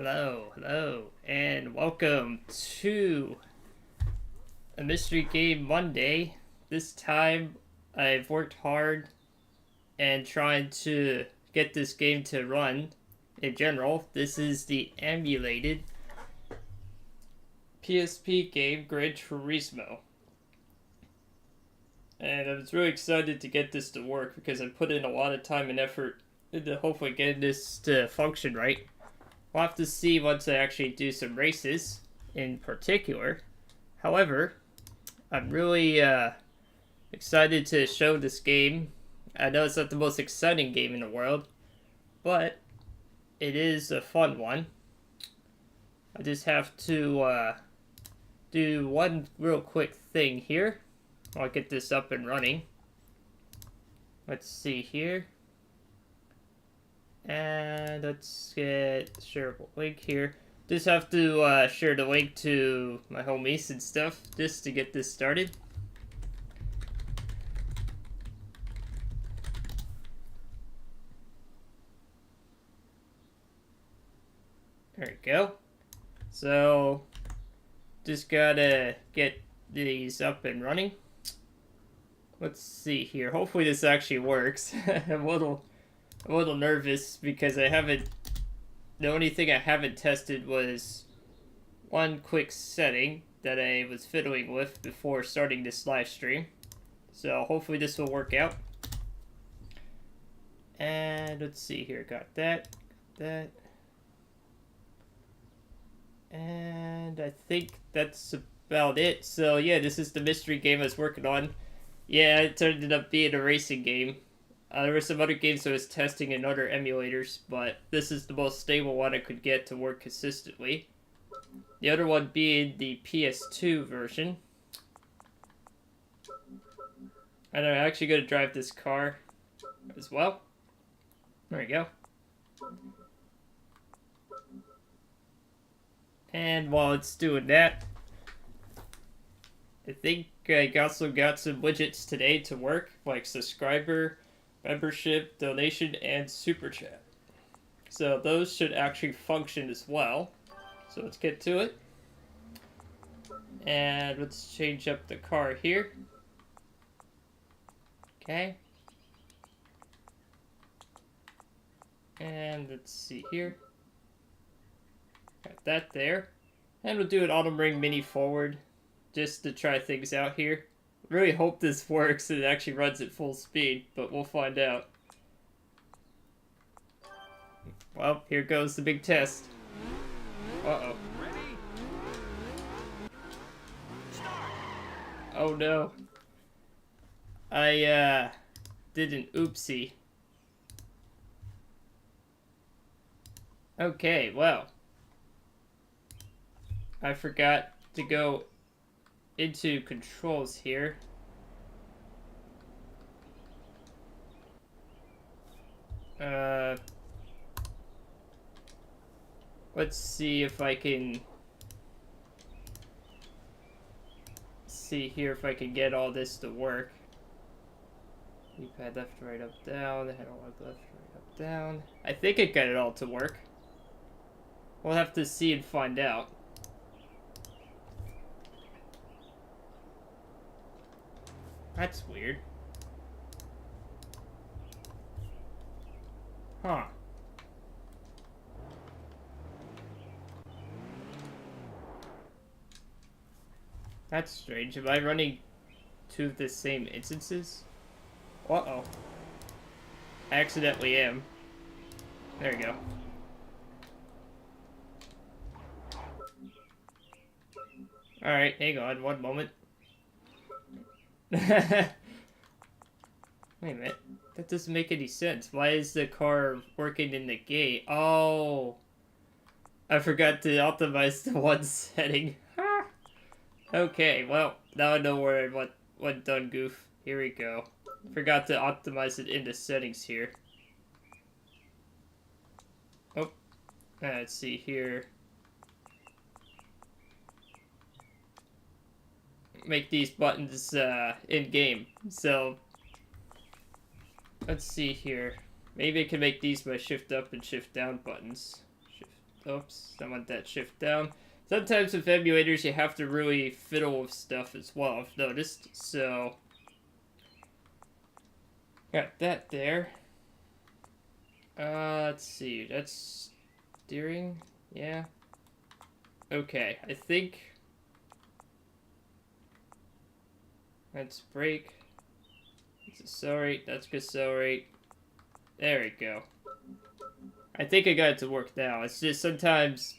Hello, and welcome to a Mystery Game Monday. This time, I've worked hard and trying to get this game to run in general. This is the emulated PSP game, Gran Turismo. And I was really excited to get this to work because I put in a lot of time and effort into hopefully getting this to function right. We'll have to see once I actually do some races in particular. However, I'm really excited to show this game. I know it's not the most exciting game in the world, but it is a fun one. I just have to do one real quick thing here. I'll get this up and running. Let's see here. And let's get shareable link here. Just have to share the link to my homies and stuff just to get this started. There we go. So just gotta get these up and running. Let's see here. Hopefully this actually works. I'm a little nervous because the only thing I haven't tested was one quick setting that I was fiddling with before starting this live stream. So hopefully this will work out. And let's see here, got that. And I think that's about it. So yeah, this is the mystery game I was working on. Yeah, it ended up being a racing game. There were some other games I was testing in other emulators, but this is the most stable one I could get to work consistently. The other one being the PS2 version. And I'm actually going to drive this car as well. There we go. And while it's doing that, I think I also got some widgets today to work, like subscriber, membership, donation, and super chat. So those should actually function as well. So let's get to it. And let's change up the car here. Okay. And let's see here. Got that there. And we'll do an Autumn Ring Mini forward just to try things out here. Really hope this works and it actually runs at full speed, but we'll find out. Well, here goes the big test. Uh-oh. Oh no. I did an oopsie. Okay, well. I forgot to go into controls here. Let's see if I can see here if I can get all this to work. D-pad left, right, up, down. Analog left, right, up, down. I think it got it all to work. We'll have to see and find out. That's weird. Huh. That's strange. Am I running two of the same instances? Uh-oh. I accidentally am. There we go. Alright, hang on one moment. Wait a minute. That doesn't make any sense. Why is the car working in the gate? Oh. I forgot to optimize the one setting. Okay, well, now I know where I went done goof. Here we go. Forgot to optimize it into settings here. Oh. Let's see here. Make these buttons in-game. So let's see here. Maybe I can make these my shift up and shift down buttons. Oops, I want that shift down. Sometimes with emulators, you have to really fiddle with stuff as well, I've noticed. So, got that there. Let's see. That's steering. Yeah. Okay, I think that's brake. Let's accelerate. That's accelerate. There we go. I think I got it to work now. It's just sometimes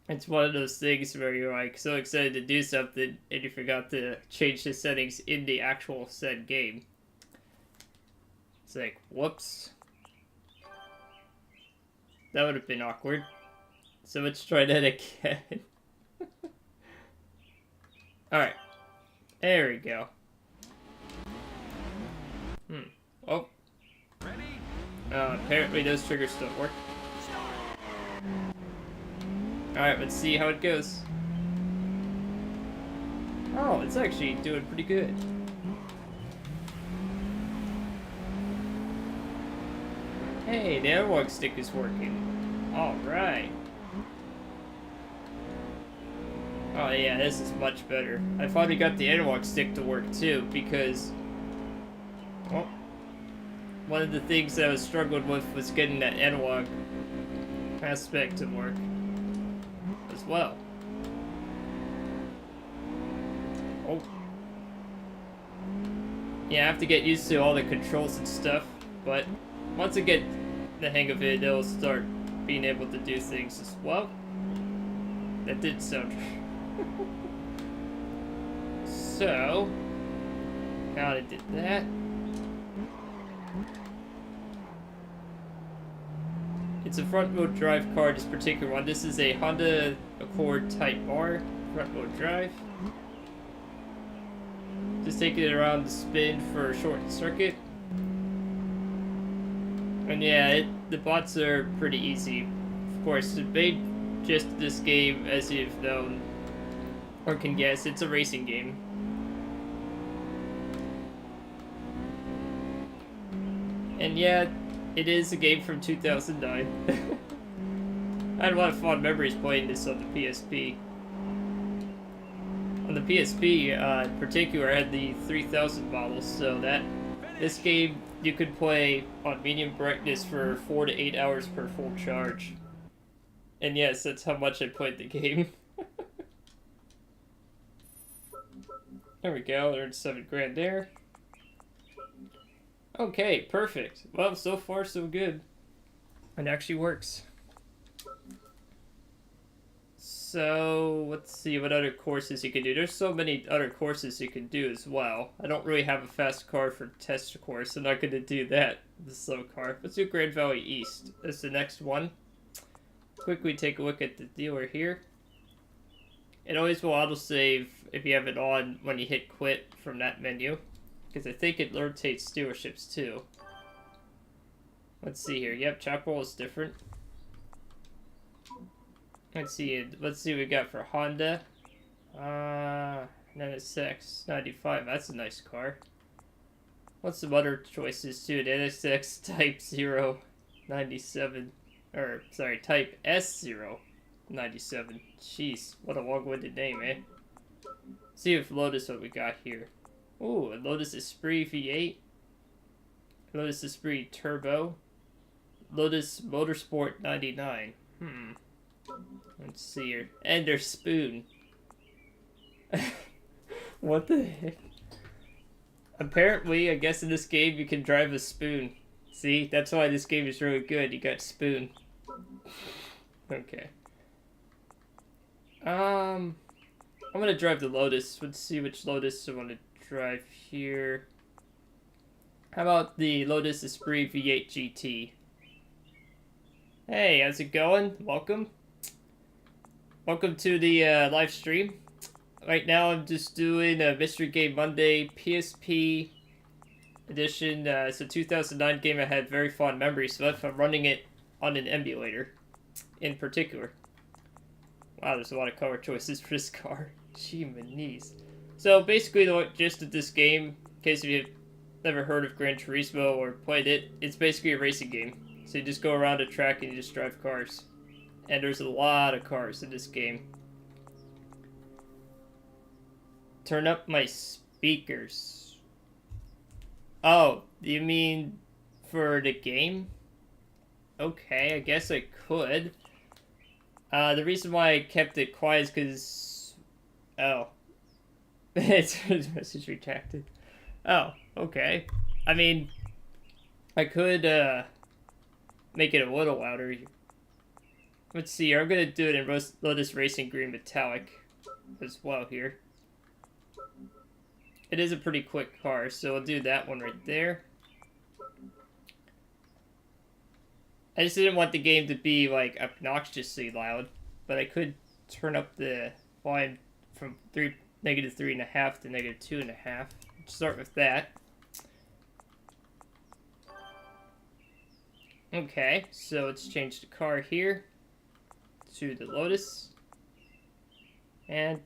it's one of those things where you're like so excited to do something and you forgot to change the settings in the actual said game. It's like, whoops. That would have been awkward. So let's try that again. Alright. There we go. Oh. Apparently those triggers don't work. Alright, let's see how it goes. Oh, it's actually doing pretty good. Hey, the analog stick is working. Alright. Oh yeah, this is much better. I finally got the analog stick to work too, because... well, one of the things that I was struggling with was getting that analog aspect to work as well. Oh. Yeah, I have to get used to all the controls and stuff, but once I get the hang of it, it'll start being able to do things as well. That did sound... So, now I did that. It's a front-wheel drive car, this particular one. This is a Honda Accord Type R front-wheel drive. Just taking it around the spin for a short circuit. And yeah, the bots are pretty easy. Of course, the main gist of this game, as you've known or can guess, it's a racing game. And yeah, it is a game from 2009. I had a lot of fond memories playing this on the PSP. On the PSP, in particular, I had the 3000 model, so that this game you could play on medium brightness for 4 to 8 hours per full charge. And yes, that's how much I played the game. There we go, earned 7 grand there. Okay, perfect. Well, so far so good. It actually works. So, let's see what other courses you can do. There's so many other courses you can do as well. I don't really have a fast car for test course. I'm not going to do that, the slow car. Let's do Grand Valley East. That's the next one. Quickly take a look at the dealer here. It always will autosave if you have it on when you hit quit from that menu. Because I think it rotates dealerships too. Let's see here. Yep, Chapel is different. Let's see what we got for Honda. NSX 95. That's a nice car. What's some other choices too? The NSX Type 0 97. Or, sorry, Type S0 97. Jeez, what a long-winded name, eh? Let's see if Lotus what we got here. Ooh, a Lotus Esprit V8. Lotus Esprit Turbo. Lotus Motorsport 99. Let's see here. And their spoon. What the heck? Apparently, I guess in this game you can drive a spoon. See? That's why this game is really good. You got spoon. Okay. I'm gonna drive the Lotus. Let's see which Lotus I want to drive here. How about the Lotus Esprit V8 GT? Hey, how's it going? Welcome. Welcome to the live stream. Right now I'm just doing a Mystery Game Monday PSP edition. It's a 2009 game I had very fond memories of. I'm running it on an emulator in particular. Wow, there's a lot of color choices for this car. Gee, my knees. So basically the gist of this game, in case you've never heard of Gran Turismo or played it, it's basically a racing game. So you just go around a track and you just drive cars. And there's a lot of cars in this game. Turn up my speakers. Oh, you mean for the game? Okay, I guess I could. The reason why I kept it quiet is because... Oh. It's message retracted. Oh, okay. I mean, I could make it a little louder. Let's see, I'm going to do it in Lotus Racing Green Metallic as well here. It is a pretty quick car, so I'll do that one right there. I just didn't want the game to be, like, obnoxiously loud, but I could turn up the volume from -3.5 to -2.5. Start with that. Okay, so let's change the car here to the Lotus. And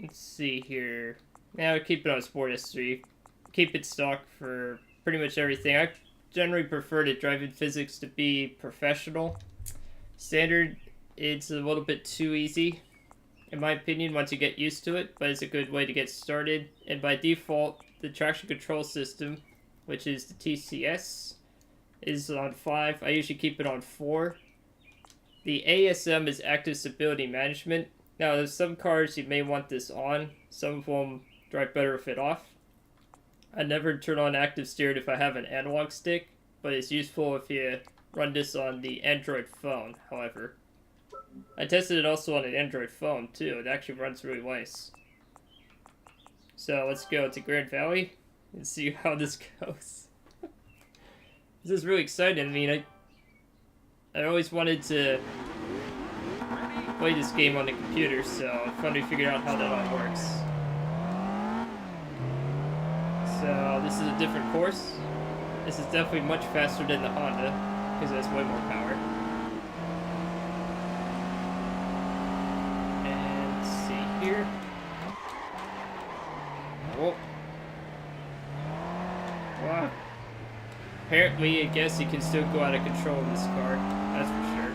let's see here. Now keep it on Sport S3. Keep it stock for pretty much everything. I generally prefer the driving physics to be professional. Standard, it's a little bit too easy, in my opinion, once you get used to it, but it's a good way to get started. And by default, the traction control system, which is the TCS, is on 5. I usually keep it on 4. The ASM is Active Stability Management. Now, there's some cars you may want this on. Some of them drive better with it off. I never turn on active steering if I have an analog stick, but it's useful if you run this on the Android phone, however. I tested it also on an Android phone, too. It actually runs really nice. So, let's go to Grand Valley and see how this goes. This is really exciting. I mean, I always wanted to play this game on the computer, so I finally figured out how that all works. So this is a different course. This is definitely much faster than the Honda, because it has way more power. And let's see here. Whoa. Wow. Apparently, I guess you can still go out of control in this car. That's for sure.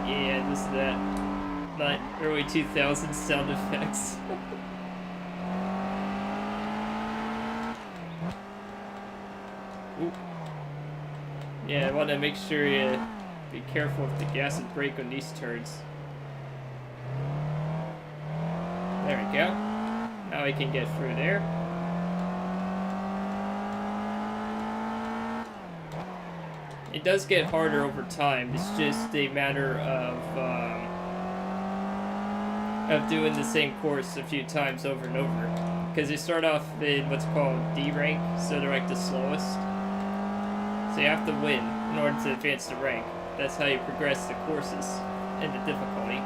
Yeah, this is that. Not early 2000s sound effects. Ooh. Yeah, I want to make sure you be careful with the gas and brake on these turns. There we go. Now we can get through there. It does get harder over time. It's just a matter of doing the same course a few times over and over. Because they start off in what's called D rank, so they're like the slowest. So you have to win in order to advance the rank. That's how you progress the courses and the difficulty.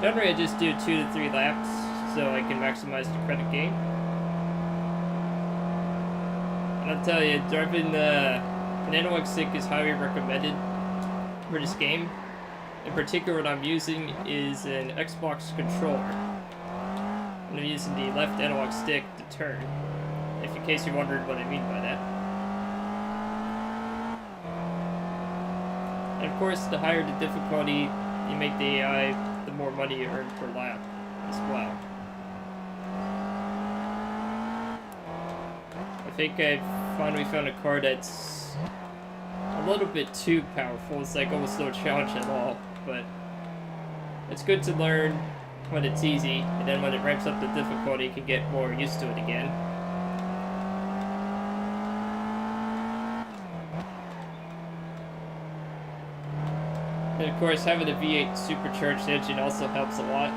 Generally, I just do 2 to 3 laps so I can maximize the credit gain. And I'll tell you, driving an analog stick is highly recommended for this game. In particular, what I'm using is an Xbox controller. I'm using the left analog stick to turn, if in case you're wondering what I mean by that. And of course, the higher the difficulty you make the AI, the more money you earn per lap as well. I think I've finally found a car that's a little bit too powerful. It's like almost no challenge at all, but it's good to learn when it's easy, and then when it ramps up the difficulty, you can get more used to it again. And of course, having a V8 supercharged engine also helps a lot.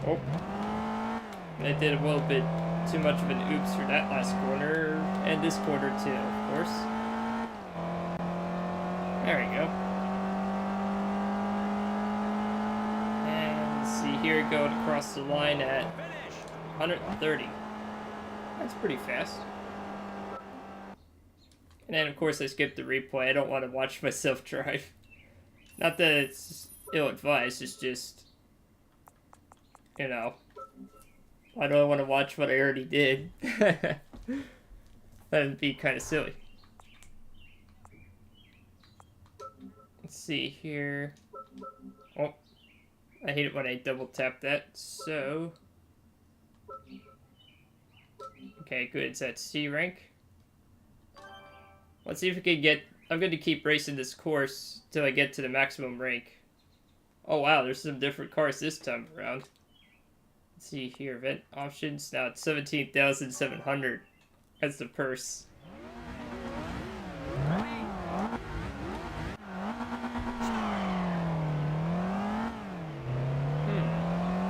Oh. And I did a little bit too much of an oops for that last corner, and this corner too, of course. There we go. And let's see here, going across the line at 130. That's pretty fast. And then, of course, I skipped the replay. I don't want to watch myself drive. Not that it's ill-advised, it's just you know, why do I want to watch what I already did? That would be kind of silly. Let's see here. Oh, I hate it when I double tap that. So, okay, good. It's at C rank. Let's see if we can get. I'm going to keep racing this course till I get to the maximum rank. Oh wow, there's some different cars this time around. Let's see here, event options. Now it's 17,700. That's the purse.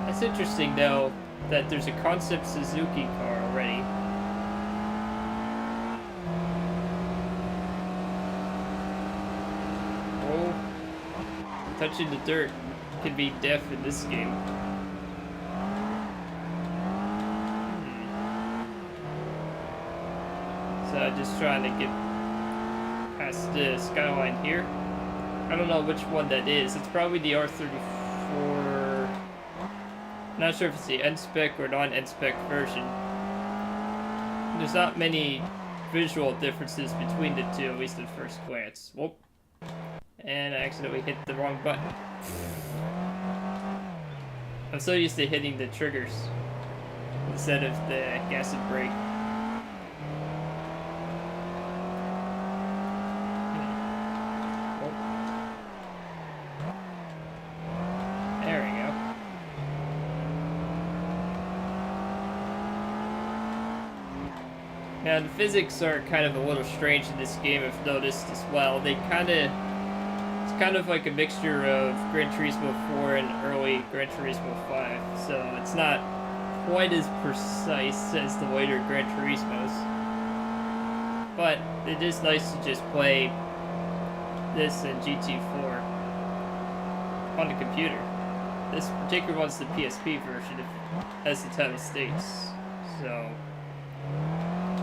That's interesting though, that there's a concept Suzuki car already. Oh, touching the dirt can be death in this game. So just trying to get past the skyline here. I don't know which one that is. It's probably the R34. Not sure if it's the N-Spec or non-N-Spec version. There's not many visual differences between the two, at least at first glance. Whoop. And I accidentally hit the wrong button. I'm so used to hitting the triggers instead of the gas and brake. There we go. Now the physics are kind of a little strange in this game, I've noticed as well. It's kind of like a mixture of Gran Turismo 4 and early Gran Turismo 5, so it's not quite as precise as the later Gran Turismos. But it is nice to just play this in GT4 on the computer. This particular one's the PSP version, as the title states. So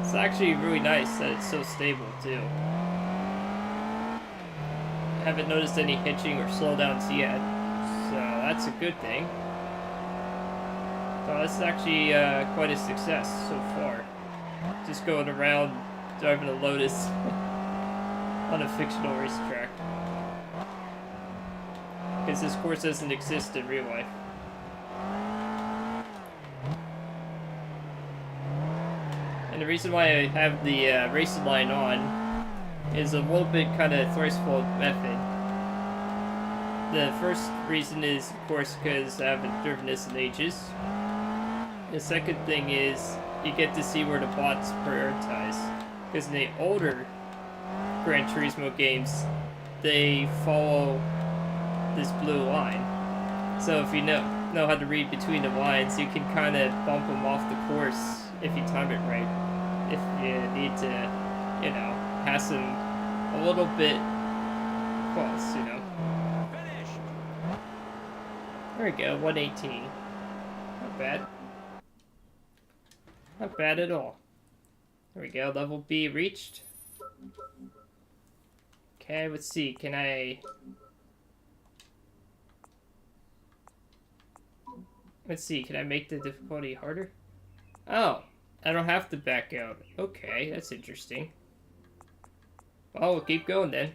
it's actually really nice that it's so stable too. I haven't noticed any hitching or slowdowns yet, so that's a good thing. So this is actually quite a success so far. Just going around driving a Lotus on a fictional racetrack. Because this course doesn't exist in real life. And the reason why I have the racing line on is a little bit kind of thrice-fold method. The first reason is, of course, because I haven't driven this in ages. The second thing is, you get to see where the bots prioritize. Because in the older Gran Turismo games, they follow this blue line. So if you know how to read between the lines, you can kind of bump them off the course if you time it right. If you need to, you know, pass them a little bit close, you know. There we go, 118. Not bad. Not bad at all. There we go, level B reached. Okay, let's see, can I... Let's see, can I make the difficulty harder? Oh, I don't have to back out. Okay, that's interesting. Well, we'll keep going then.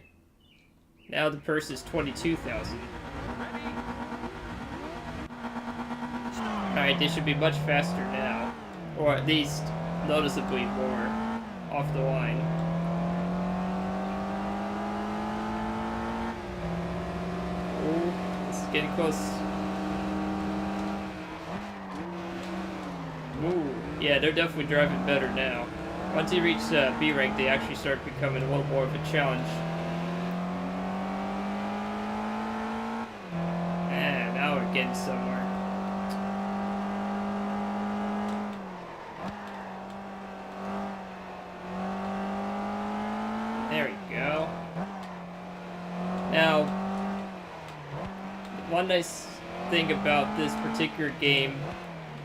Now the purse is 22,000. Alright, they should be much faster now. Or at least noticeably more off the line. Oh, this is getting close. Ooh, yeah, they're definitely driving better now. Once you reach B rank, they actually start becoming a little more of a challenge. And now we're getting somewhere. There we go. Now, one nice thing about this particular game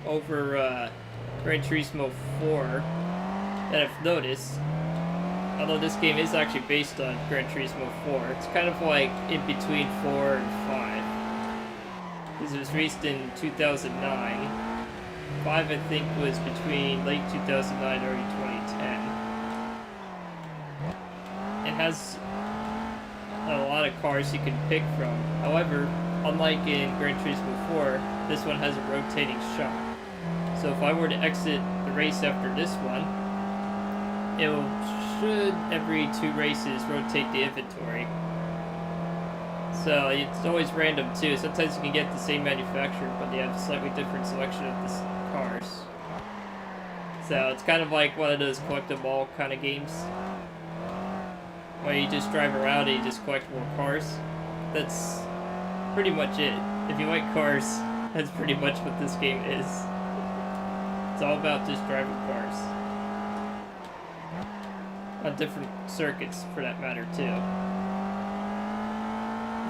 over Gran Turismo 4 that I've noticed, although this game is actually based on Gran Turismo 4, it's kind of like in between 4 and 5. because it was released in 2009. 5, I think, was between late 2009 early 2010. It has a lot of cars you can pick from. However, unlike in Gran Turismo 4, this one has a rotating shop. So if I were to exit the race after this one, it should every 2 races rotate the inventory. So it's always random too. Sometimes you can get the same manufacturer, but they have a slightly different selection of the cars. So it's kind of like one of those collectible kind of games, where you just drive around and you just collect more cars. That's pretty much it. If you like cars, that's pretty much what this game is. It's all about just driving cars. On different circuits, for that matter, too.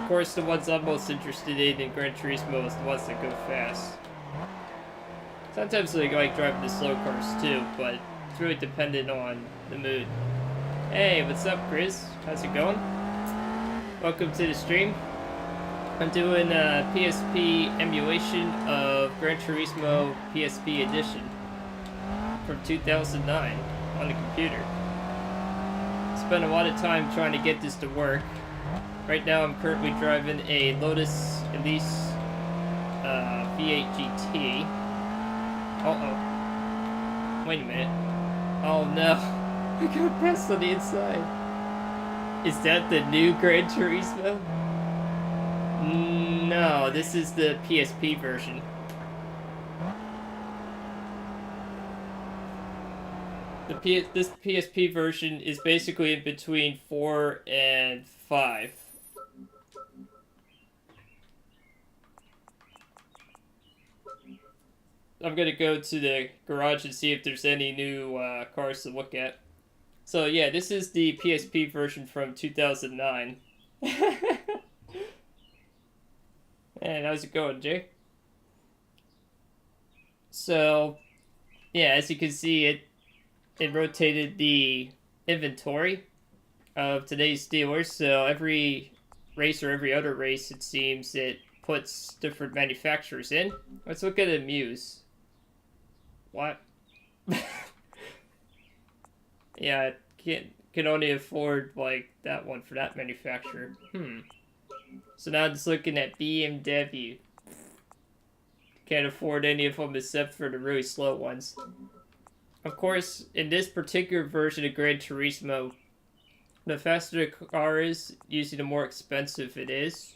Of course, the ones I'm most interested in Gran Turismo is the ones that go fast. Sometimes I like driving the slow cars, too, but it's really dependent on the mood. Hey, what's up, Chris? How's it going? Welcome to the stream. I'm doing a PSP emulation of Gran Turismo PSP edition from 2009 on the computer. Spent a lot of time trying to get this to work. Right now I'm currently driving a Lotus Elise V8 GT. Uh-oh. Wait a minute. Oh no. I got passed on the inside. Is that the new Gran Turismo? No, this is the PSP version. This PSP version is basically in between 4 and 5. I'm gonna go to the garage and see if there's any new cars to look at. So yeah, this is the PSP version from 2009. And how's it going, Jay? So, yeah, as you can see, it rotated the inventory of today's dealers. So every race or every other race, it seems, it puts different manufacturers in. Let's look at a Muse. What? Yeah, can only afford like that one for that manufacturer. So now I'm just looking at BMW. Can't afford any of them except for the really slow ones. Of course, in this particular version of Gran Turismo, the faster the car is, usually the more expensive it is.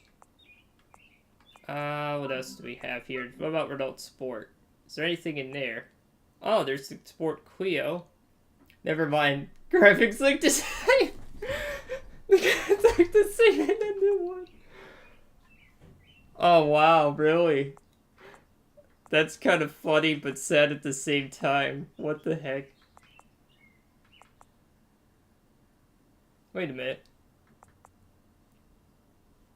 What else do we have here? What about Renault Sport? Is there anything in there? Oh, there's the Sport Clio. Never mind. Graphics look the same. It's like the same in the new one. Oh wow, really? That's kind of funny but sad at the same time. What the heck? Wait a minute.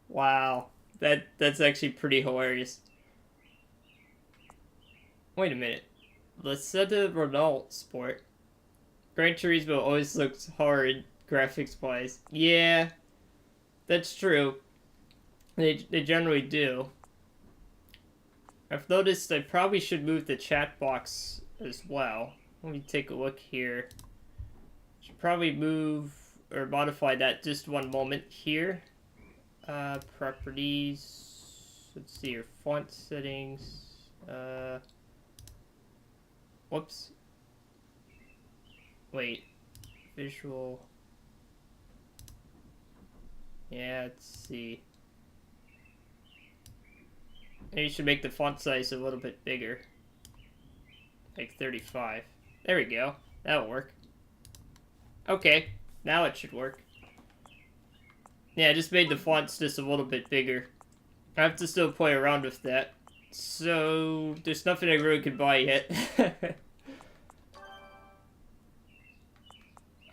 Wow. That's actually pretty hilarious. Wait a minute. Let's set the Renault Sport. Gran Turismo always looks hard graphics-wise. Yeah, that's true. They generally do. I've noticed I probably should move the chat box as well. Let me take a look here. Should probably move or modify that just one moment here. Properties. Let's see your font settings. Whoops. Wait. Visual. Yeah, let's see. Maybe you should make the font size a little bit bigger. Like 35. There we go. That'll work. Okay. Now it should work. Yeah, I just made the fonts just a little bit bigger. I have to still play around with that. So, there's nothing I really can buy yet.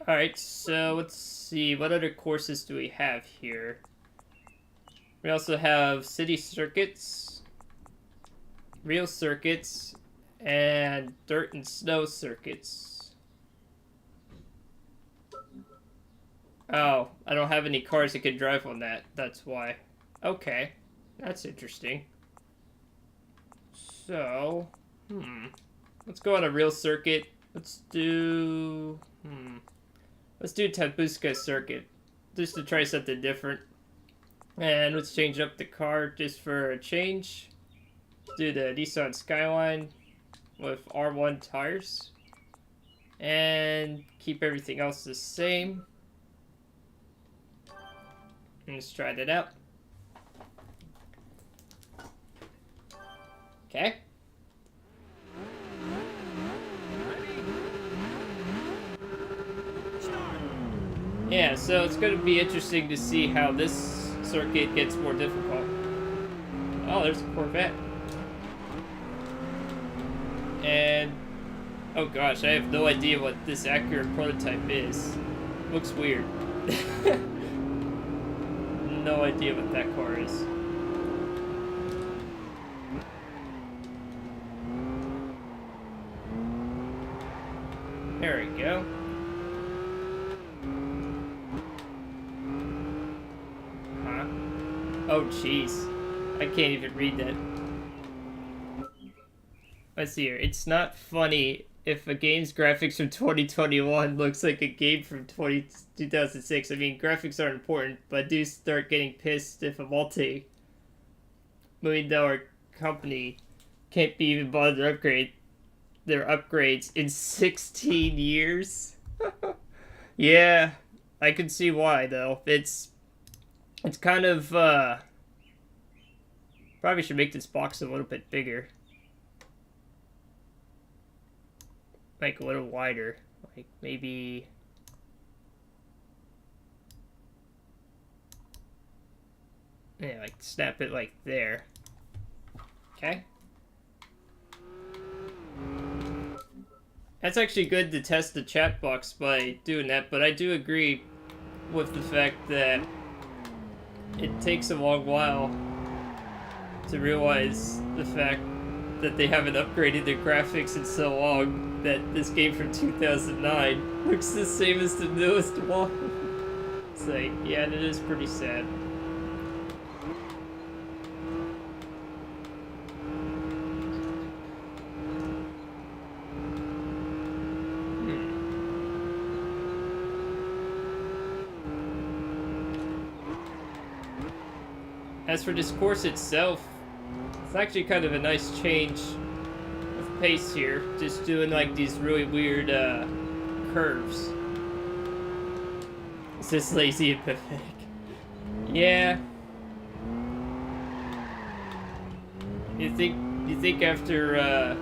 Alright, so let's see. What other courses do we have here? We also have city circuits, real circuits, and dirt and snow circuits. Oh, I don't have any cars that can drive on that. That's why. Okay, that's interesting. So, let's go on a real circuit. Let's do, Tabusca circuit, just to try something different. And let's change up the car just for a change. Do the Nissan Skyline with R1 tires. And keep everything else the same. Let's try that out. Okay. Yeah, so it's going to be interesting to see how this circuit gets more difficult. Oh, there's a Corvette. And, oh gosh, I have no idea what this accurate prototype is. Looks weird. No idea what that car is. There we go. Huh? Oh, jeez. I can't even read that. Let's see here. It's not funny if a game's graphics from 2021 looks like a game from 2006. I mean, graphics are important, but I do start getting pissed if a multi-million-dollar company can't be even bothered to upgrade their upgrades in 16 years. Yeah, I can see why, though. It's kind of, probably should make this box a little bit bigger. Like a little wider, like maybe, yeah, like snap it like there. Okay. That's actually good to test the chat box by doing that, but I do agree with the fact that it takes a long while to realize the fact that they haven't upgraded their graphics in so long that this game from 2009 looks the same as the newest one. It's like, yeah, that is pretty sad. As for this course itself, it's actually kind of a nice change of pace here. Just doing like these really weird curves. It's just lazy and pathetic. Yeah. You think after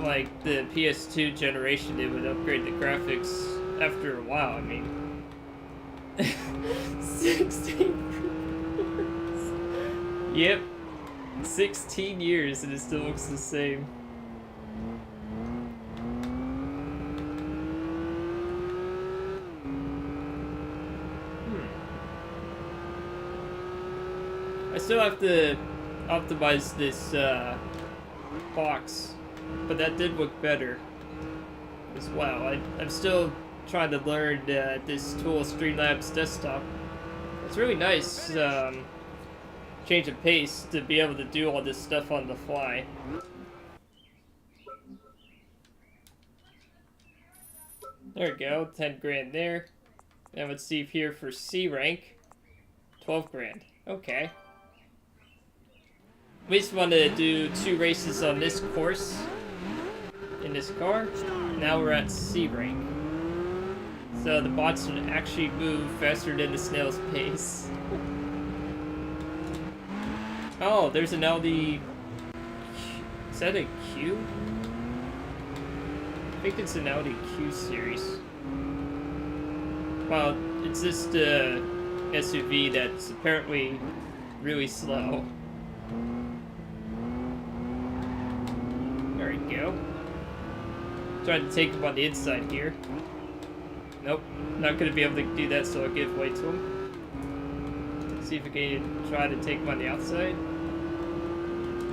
like the PS2 generation it would upgrade the graphics after a while, I mean. 16 Yep. 16 years and it still looks the same. I still have to optimize this box, but that did look better as well. I'm still trying to learn this tool, Streamlabs Desktop. It's really nice change of pace to be able to do all this stuff on the fly. There we go, 10 grand there. And let's see here for C rank, 12 grand. Okay. We just wanted to do 2 races on this course in this car. Now we're at C rank. So the bots would actually move faster than the snail's pace. Oh, there's an Audi. Is that a Q? I think it's an Audi Q series. Well, it's just a SUV that's apparently really slow. There we go. Trying to take him on the inside here. Nope, not gonna be able to do that, so I'll give way to him. Let's see if we can try to take him on the outside.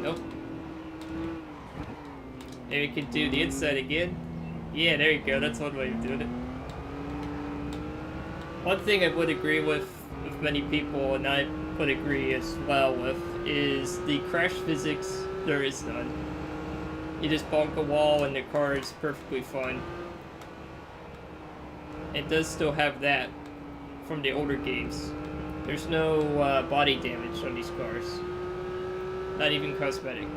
Nope. Maybe we can do the inside again. Yeah, there you go, that's one way of doing it. One thing I would agree with many people, and I would agree as well with, is the crash physics. There is none. You just bonk a wall and the car is perfectly fine. It does still have that from the older games. There's no body damage on these cars. Not even cosmetic.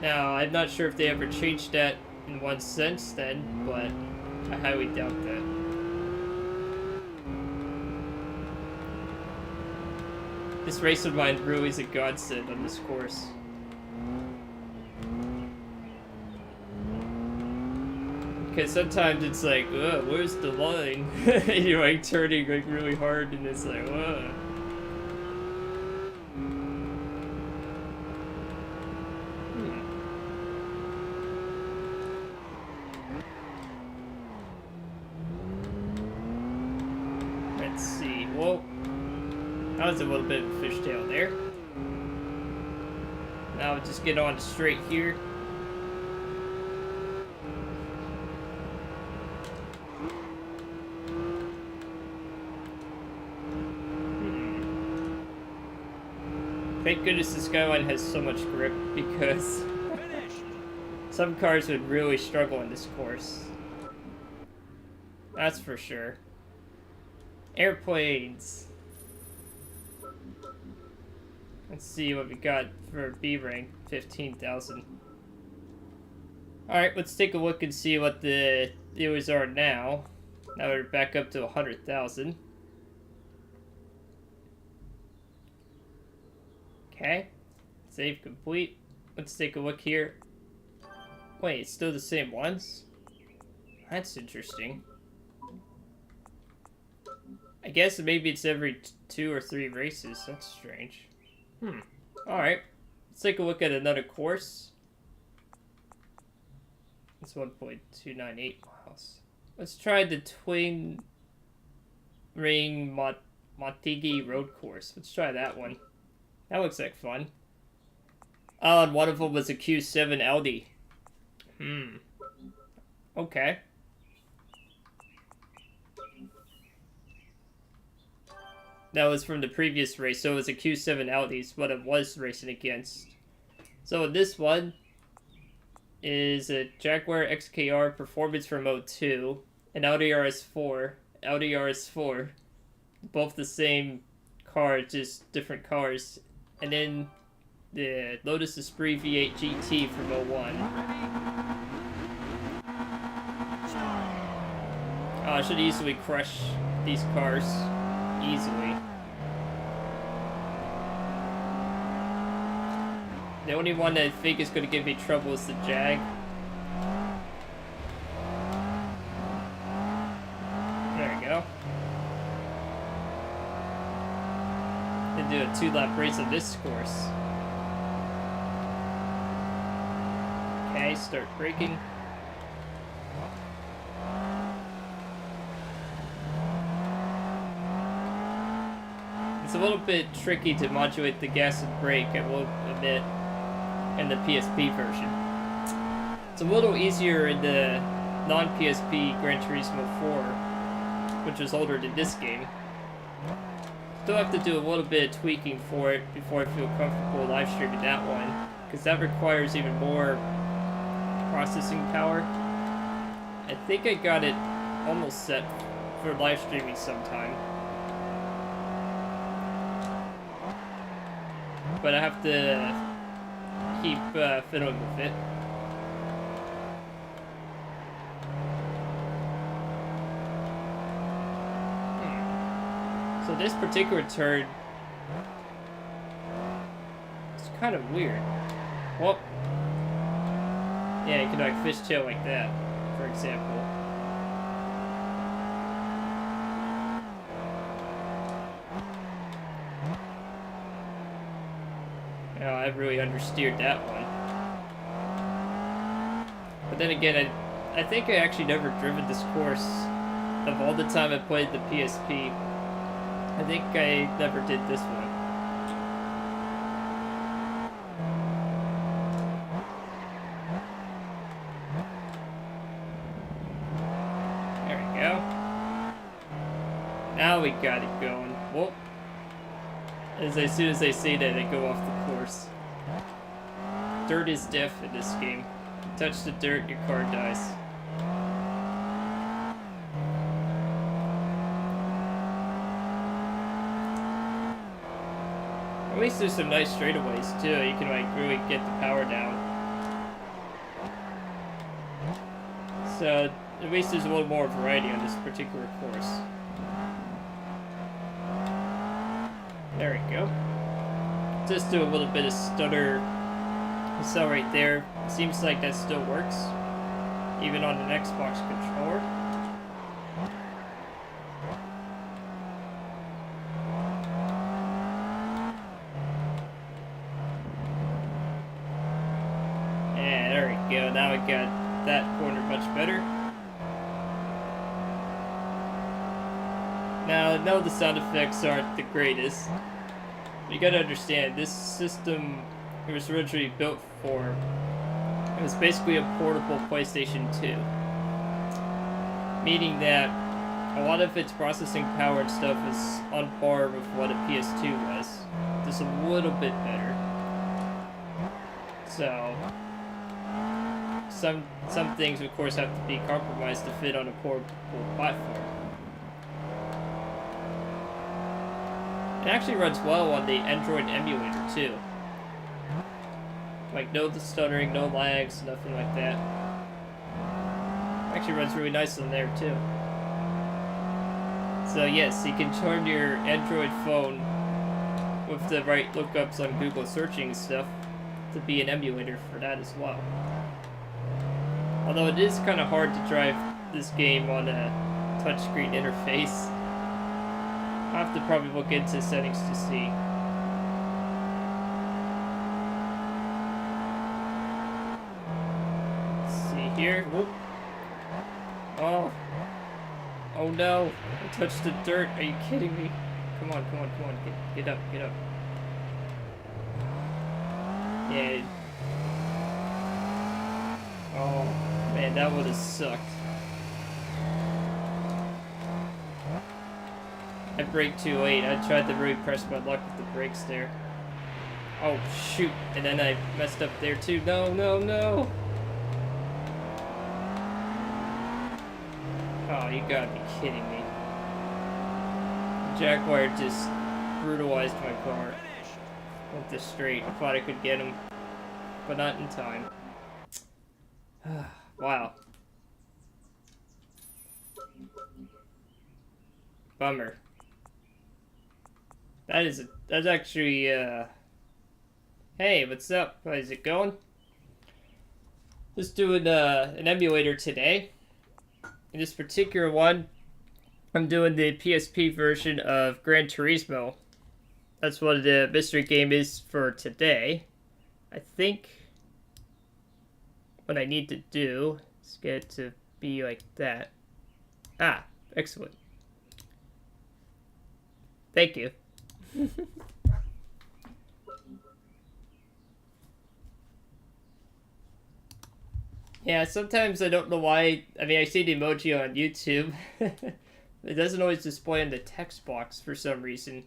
Now, I'm not sure if they ever changed that in one sense then, but I highly doubt that. This race of mine really is a godsend on this course. Because sometimes it's like, ugh, where's the line? You're like turning like really hard and it's like, ugh. Let's see, well, that was a little bit of a fishtail there. Now we'll just get on to straight here. Thank goodness the Skyline has so much grip, because some cars would really struggle in this course. That's for sure. Airplanes. Let's see what we got for B rank, 15,000. Alright, let's take a look and see what the dealers are now. Now we're back up to 100,000. Okay, save complete. Let's take a look here. Wait, it's still the same ones? That's interesting. I guess maybe it's every 2 or 3 races. That's strange. Alright, let's take a look at another course. It's 1.298 miles. Let's try the Twin Ring Matigui road course. Let's try that one. That looks like fun. Oh, and one of them was a Q7 Audi. Okay. That was from the previous race, so it was a Q7 Audi is what it was racing against. So this one is a Jaguar XKR Performance from Mode 2, an Audi RS4, both the same car, just different cars. And then the Lotus Esprit V8 GT from 01. Oh, I should easily crush these cars. Easily. The only one that I think is going to give me trouble is the Jag. There we go. Do a 2-lap race on this course. Okay, start braking. It's a little bit tricky to modulate the gas and brake, I will admit, in the PSP version. It's a little easier in the non-PSP Gran Turismo 4, which is older than this game. Still have to do a little bit of tweaking for it before I feel comfortable live streaming that one, because that requires even more processing power. I think I got it almost set for live streaming sometime, but I have to keep fiddling with it. So this particular turn is kind of weird. Well, yeah, you can like fishtail like that, for example. Oh, I really understeered that one. But then again, I think I actually never driven this course. Of all the time I played the PSP, I think I never did this one. There we go. Now we got it going. Whoop. As soon as I say that, I go off the course. Dirt is death in this game. Touch the dirt, your car dies. At least there's some nice straightaways too. You can like really get the power down. So at least there's a little more variety on this particular course. There we go. Just do a little bit of stutter. So right there, seems like that still works, even on an Xbox controller. Yeah, there we go. Now we got that corner much better. Now, I know the sound effects aren't the greatest. But you gotta understand, this system it was originally built for, it was basically a portable PlayStation 2. Meaning that a lot of its processing power and stuff is on par with what a PS2 was. Just a little bit better. So, some things of course have to be compromised to fit on a portable platform. It actually runs well on the Android emulator too. Like no stuttering, no lags, nothing like that. Actually runs really nice on there too. So yes, you can turn your Android phone with the right lookups on Google searching stuff to be an emulator for that as well. Although it is kind of hard to drive this game on a touchscreen interface. I'll have to probably look into settings to see. Here. Whoop. Oh. Oh no. I touched the dirt. Are you kidding me? Come on, come on, come on. Get up, get up. Yeah. Oh, man, that would have sucked. I braked too late. I tried to really press my luck with the brakes there. Oh, shoot. And then I messed up there too. No, no, no. Oh, you gotta be kidding me. Jaguar just brutalized my car. Went this straight. I thought I could get him, but not in time. Wow. Bummer. That's actually, hey, what's up? How's it going? Just doing, an emulator today. In this particular one, I'm doing the PSP version of Gran Turismo. That's what the mystery game is for today. I think what I need to do is get it to be like that. Ah, excellent. Thank you. Yeah, sometimes I don't know why. I mean, I see the emoji on YouTube. It doesn't always display in the text box for some reason.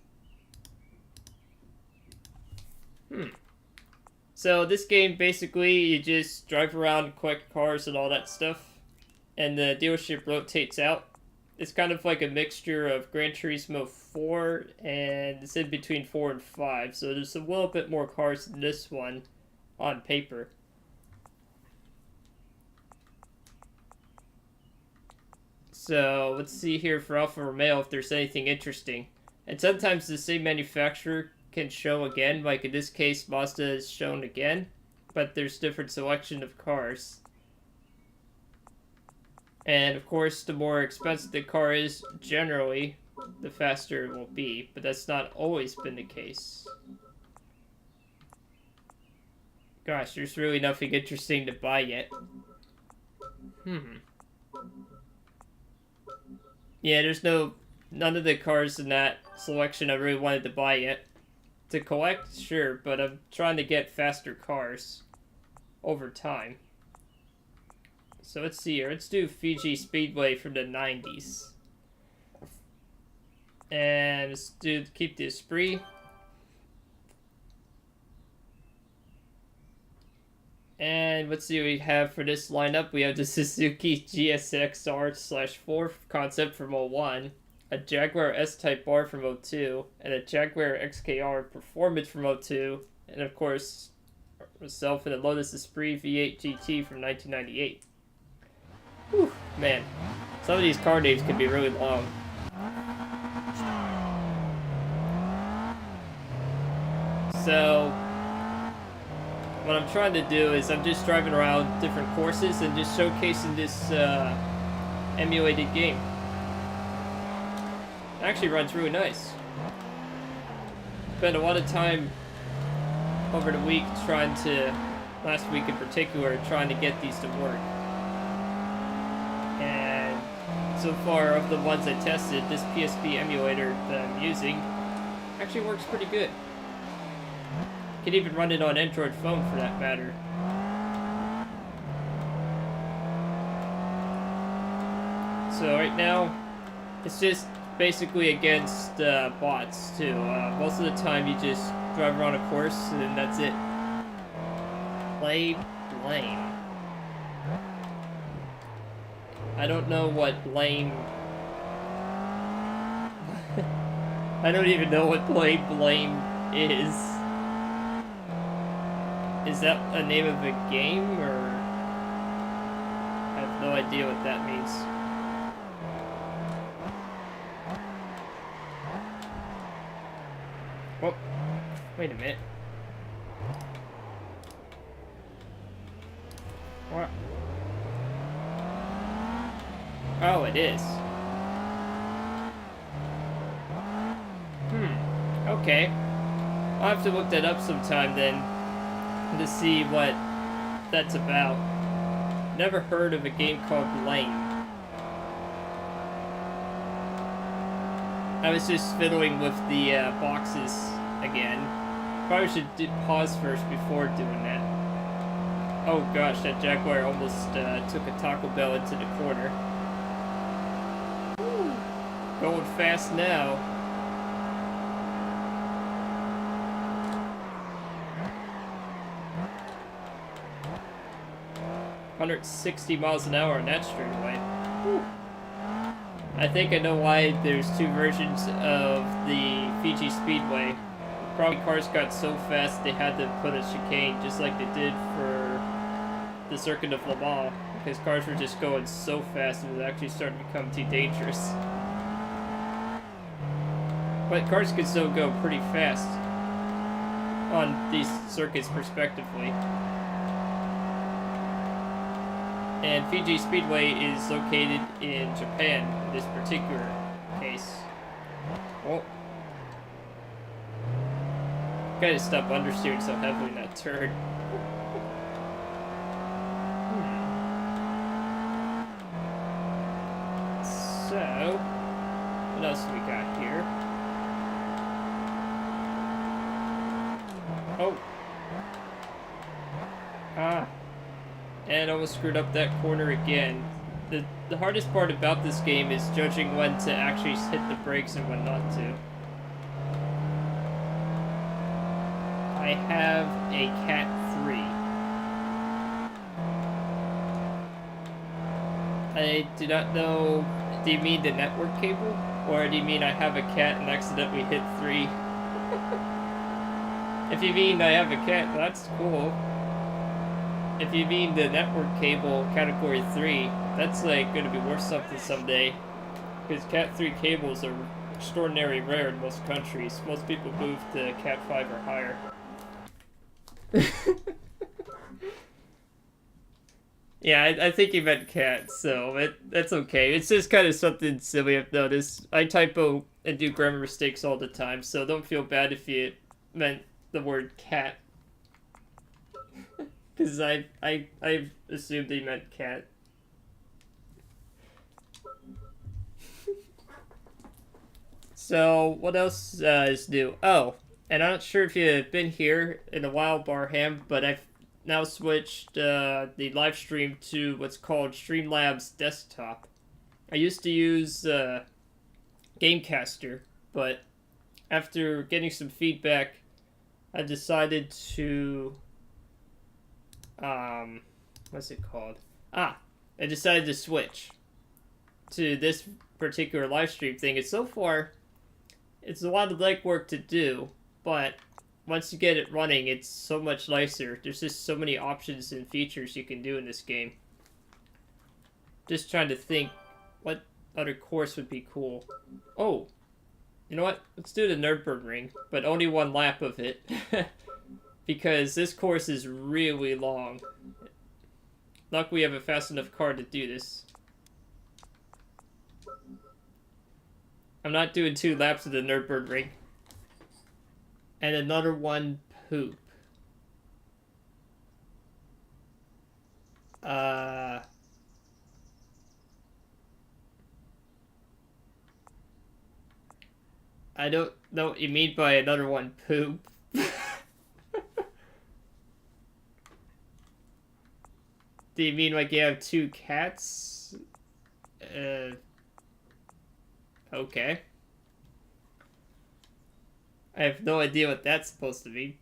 So this game, basically, you just drive around, collect cars and all that stuff. And the dealership rotates out. It's kind of like a mixture of Gran Turismo 4 and it's in between 4 and 5. So there's a little bit more cars than this one on paper. So let's see here for Alfa Romeo if there's anything interesting. And sometimes the same manufacturer can show again, like in this case Mazda is shown again, but there's different selection of cars. And of course the more expensive the car is, generally, the faster it will be, but that's not always been the case. Gosh, there's really nothing interesting to buy yet. Yeah, there's none of the cars in that selection I really wanted to buy yet. To collect, sure, but I'm trying to get faster cars over time. So let's see here. Let's do Fiji Speedway from the 90s. And let's keep the Esprit. And let's see what we have for this lineup. We have the Suzuki GSX-R/4 concept from 01, a Jaguar S-Type R from 02, and a Jaguar XKR Performance from 02, and of course, myself and the Lotus Esprit V8 GT from 1998. Whew, man, some of these car names can be really long. So, what I'm trying to do is I'm just driving around different courses and just showcasing this emulated game. It actually runs really nice. Spent a lot of time over the week trying to, last week in particular, trying to get these to work. And so far, of the ones I tested, this PSP emulator that I'm using actually works pretty good. Can even run it on Android phone for that matter. So right now, it's just basically against bots too. Most of the time you just drive around a course and then that's it. Play blame. I don't know what blame... I don't even know what play blame is. Is that a name of a game, or... I have no idea what that means. Oh, wait a minute. What? Oh, it is. Okay. I'll have to look that up sometime then, to see what that's about. Never heard of a game called Blame. I was just fiddling with the boxes again. Probably should pause first before doing that. Oh gosh, that Jaguar almost took a Taco Bell into the corner. Woo. Going fast now. $160 miles an hour on that straightaway. Whew. I think I know why there's two versions of the Fiji Speedway. Probably cars got so fast they had to put a chicane just like they did for the Circuit of Le Mans, because cars were just going so fast it was actually starting to become too dangerous. But cars could still go pretty fast on these circuits respectively. And Fiji Speedway is located in Japan, in this particular case. Oh. Gotta stop understeering so heavily in that turn. So, what else do we got here? Oh. Ah. And almost screwed up that corner again. The hardest part about this game is judging when to actually hit the brakes and when not to. I have a Cat 3. I do not know, do you mean the network cable? Or do you mean I have a cat and accidentally hit 3? If you mean I have a cat, that's cool. If you mean the network cable category 3, that's like going to be worth something someday. Because Cat 3 cables are extraordinarily rare in most countries. Most people move to Cat 5 or higher. Yeah, I think you meant cat, so that's okay. It's just kind of something silly I've noticed. I typo and do grammar mistakes all the time, so don't feel bad if you meant the word cat. Because I assumed he meant cat. So, what else is new? Oh, and I'm not sure if you've been here in a while, Barham, but I've now switched the live stream to what's called Streamlabs Desktop. I used to use Gamecaster, but after getting some feedback, I decided to what's it called? I decided to switch to this particular live stream thing. And so far, it's a lot of legwork to do, but once you get it running, it's so much nicer. There's just so many options and features you can do in this game. Just trying to think what other course would be cool. Oh, you know what? Let's do the Nürburgring, but only one lap of it. Because this course is really long. Luckily, we have a fast enough car to do this. I'm not doing 2 laps of the Nürburgring. And another one poop. I don't know what you mean by another one poop. Do you mean like you have 2 cats? Okay. I have no idea what that's supposed to mean.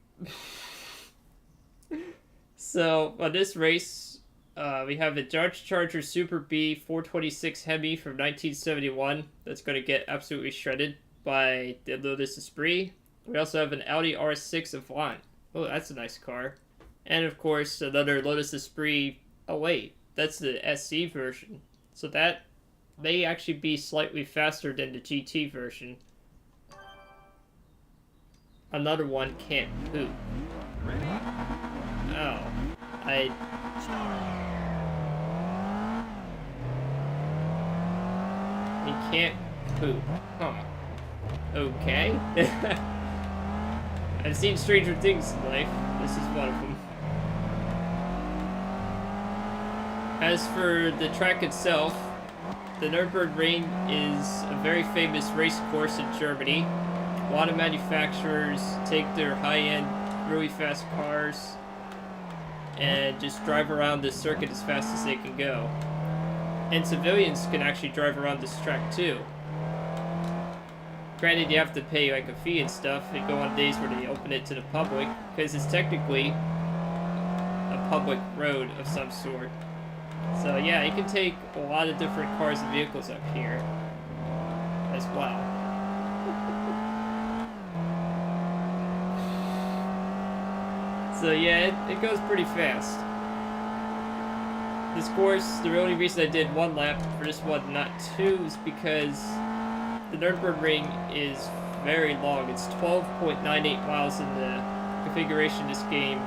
So, on this race, we have a Dodge Charger Super B 426 Hemi from 1971. That's going to get absolutely shredded by the Lotus Esprit. We also have an Audi R6 Avant. Oh, that's a nice car. And, of course, another Lotus Esprit. Oh, wait. That's the SC version. So that may actually be slightly faster than the GT version. Another one can't poop. Oh. He can't poop. Huh. Okay. I've seen stranger things in life. This is one of them. As for the track itself, the Nürburgring is a very famous race course in Germany. A lot of manufacturers take their high-end, really fast cars and just drive around this circuit as fast as they can go. And civilians can actually drive around this track too. Granted, you have to pay like a fee and stuff and go on days where they open it to the public, because it's technically a public road of some sort. So yeah, you can take a lot of different cars and vehicles up here as well. So yeah, it goes pretty fast. This course, the only reason I did 1 lap for this one, not 2, is because the Nürburgring is very long. It's 12.98 miles in the configuration this game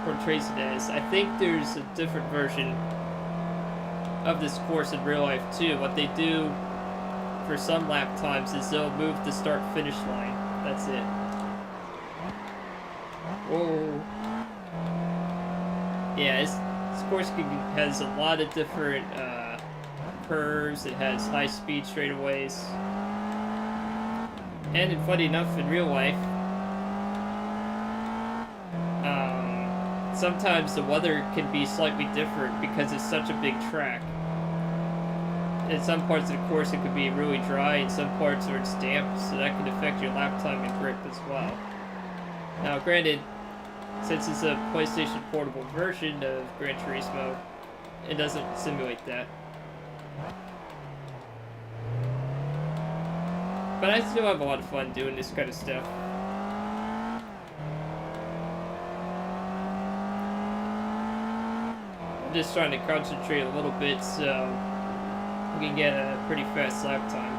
portrays it as. I think there's a different version of this course in real life too. What they do for some lap times is they'll move the start-finish line. That's it. Whoa. Yeah, this course has a lot of different curves. It has high-speed straightaways. And funny enough, in real life, sometimes the weather can be slightly different because it's such a big track. In some parts of the course it could be really dry, in some parts where it's damp, so that can affect your lap time and grip as well. Now granted, since it's a PlayStation Portable version of Gran Turismo, it doesn't simulate that. But I still have a lot of fun doing this kind of stuff. I'm just trying to concentrate a little bit so we can get a pretty fast lap time.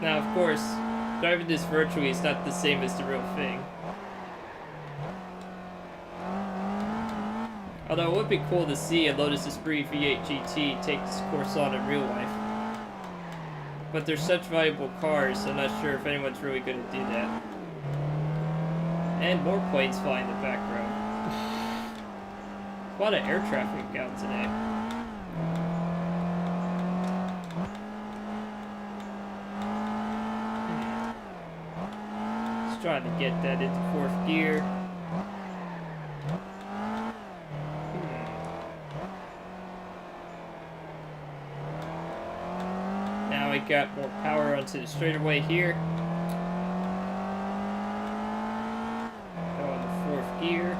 Now, of course, driving this virtually is not the same as the real thing. Although it would be cool to see a Lotus Esprit V8 GT take this course on in real life. But they're such valuable cars, so I'm not sure if anyone's really going to do that. And more planes flying in the background. A lot of air traffic out today. Just trying to get that into 4th gear. Now I got more power onto the straightaway here. Go on the 4th here.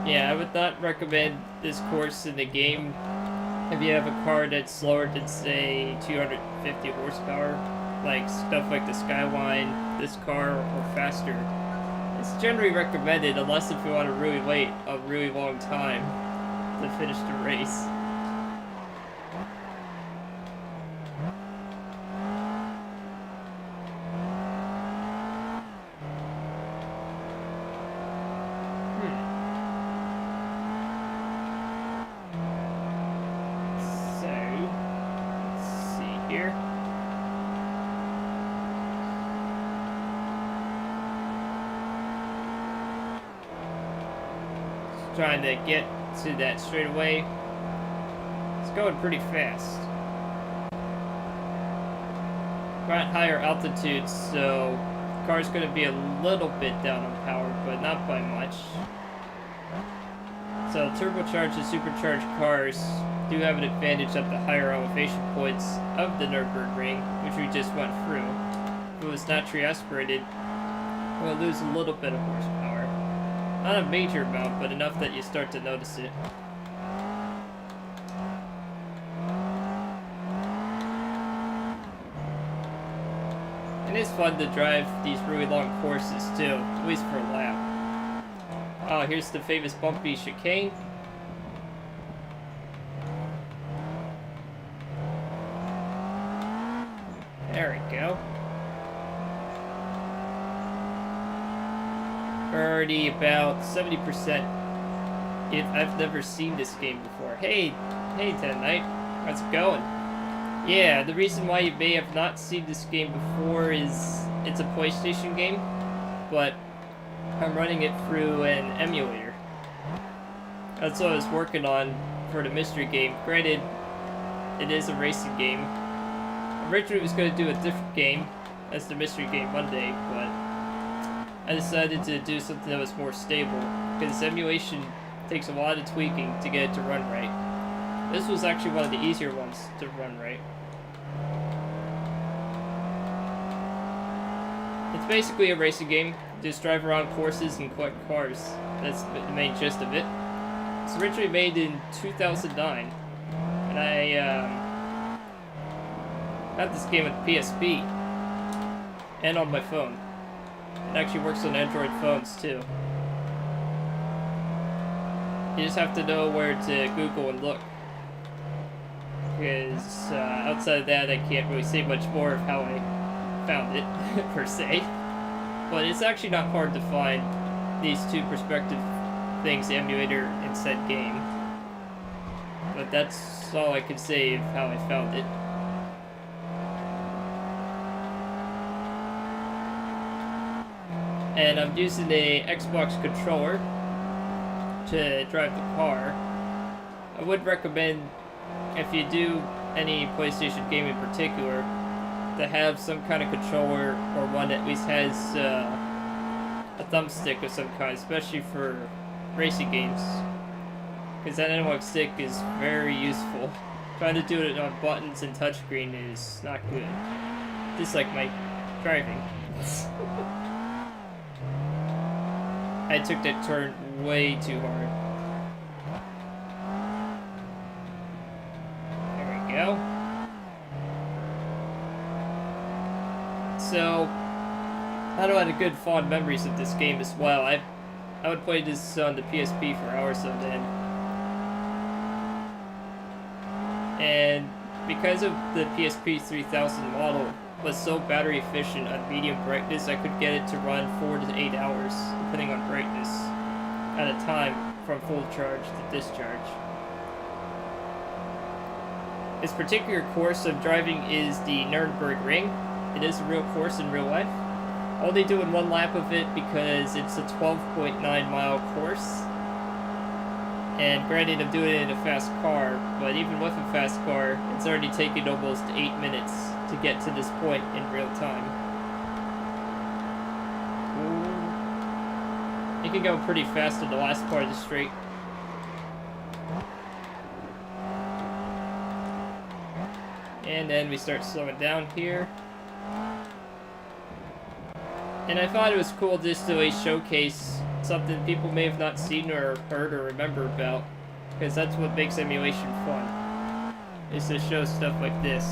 Yeah, I would not recommend this course in the game if you have a car that's slower than, say, 250 horsepower, like stuff like the Skyline, this car, or faster. It's generally recommended unless if you want to really wait a really long time to finish the race. Trying to get to that straightaway. It's going pretty fast. We're at higher altitudes, so the car's going to be a little bit down on power, but not by much. So turbocharged and supercharged cars do have an advantage at the higher elevation points of the Nürburgring, which we just went through. If it was naturally aspirated, we'll lose a little bit of horsepower. Not a major amount, but enough that you start to notice it. And it's fun to drive these really long courses too, at least for a lap. Oh, here's the famous bumpy chicane. There we go. Already about 70%. I've never seen this game before. Hey, Ten Knight, how's it going? Yeah, the reason why you may have not seen this game before is it's a PlayStation game, but I'm running it through an emulator. That's what I was working on for the mystery game. Granted, it is a racing game. Originally, I was going to do a different game as the mystery game Monday, but I decided to do something that was more stable, because emulation takes a lot of tweaking to get it to run right. This was actually one of the easier ones to run right. It's basically a racing game. Just drive around courses and collect cars. That's the main gist of it. It's originally made in 2009, and I got this game with PSP and on my phone. It actually works on Android phones too. You just have to know where to Google and look. Because outside of that, I can't really say much more of how I found it, per se. But it's actually not hard to find these two perspective things, the emulator and said game. But that's all I can say of how I found it. And I'm using a Xbox controller to drive the car. I would recommend, if you do any PlayStation game in particular, to have some kind of controller or one that at least has a thumbstick of some kind, especially for racing games. Because that analog stick is very useful. Trying to do it on buttons and touchscreen is not good. Just like my driving. I took that turn way too hard. There we go. So, I had good fond memories of this game as well. I would play this on the PSP for hours on end. And because of the PSP 3000 model was so battery efficient on medium brightness, I could get it to run 4 to 8 hours, depending on brightness, at a time from full charge to discharge. This particular course of driving is the Nürburgring. It is a real course in real life. Only doing one lap of it because it's a 12.9 mile course. And granted, I'm doing it in a fast car, but even with a fast car, it's already taken almost 8 minutes to get to this point in real time. Ooh. You can go pretty fast in the last part of the straight. And then we start slowing down here. And I thought it was cool just to showcase something people may have not seen or heard or remember about. Because that's what makes emulation fun. Is to show stuff like this.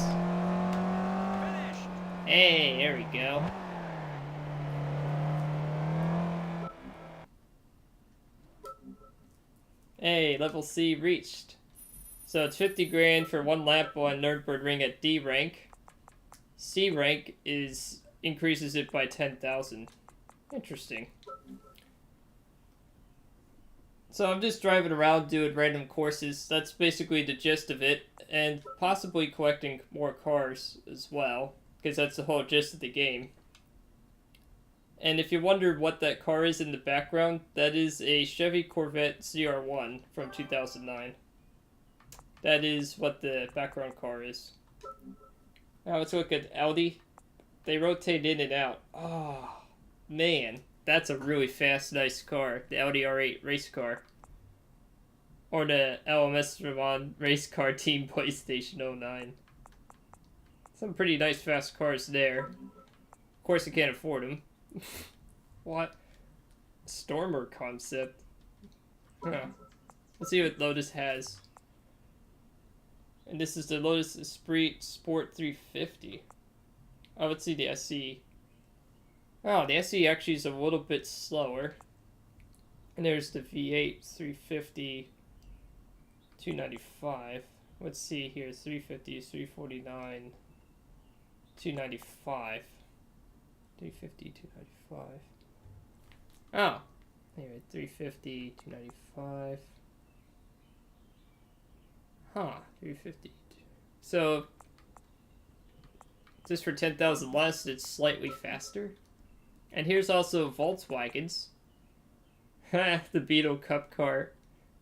Hey, there we go. Hey, level C reached. So it's 50 grand for 1 lap on Nürburgring at D rank. C rank increases it by 10,000. Interesting. So I'm just driving around doing random courses. That's basically the gist of it. And possibly collecting more cars as well. Because that's the whole gist of the game. And if you wondered what that car is in the background, that is a Chevy Corvette ZR1 from 2009. That is what the background car is. Now let's look at Audi. They rotate in and out. Oh, man. That's a really fast, nice car. The Audi R8 race car. Or the LMS Ramon race car team PlayStation 09. Some pretty nice, fast cars there. Of course, you can't afford them. What? Stormer concept. Huh. Let's see what Lotus has. And this is the Lotus Esprit Sport 350. Oh, let's see the SE. Oh, the SE actually is a little bit slower. And there's the V8 350 295. Let's see here. 350 is 349 295. 350 295. Oh. Anyway, 350 295. Huh, 350. So, just for 10,000 less, it's slightly faster. And here's also Volkswagens. The Beetle Cup car.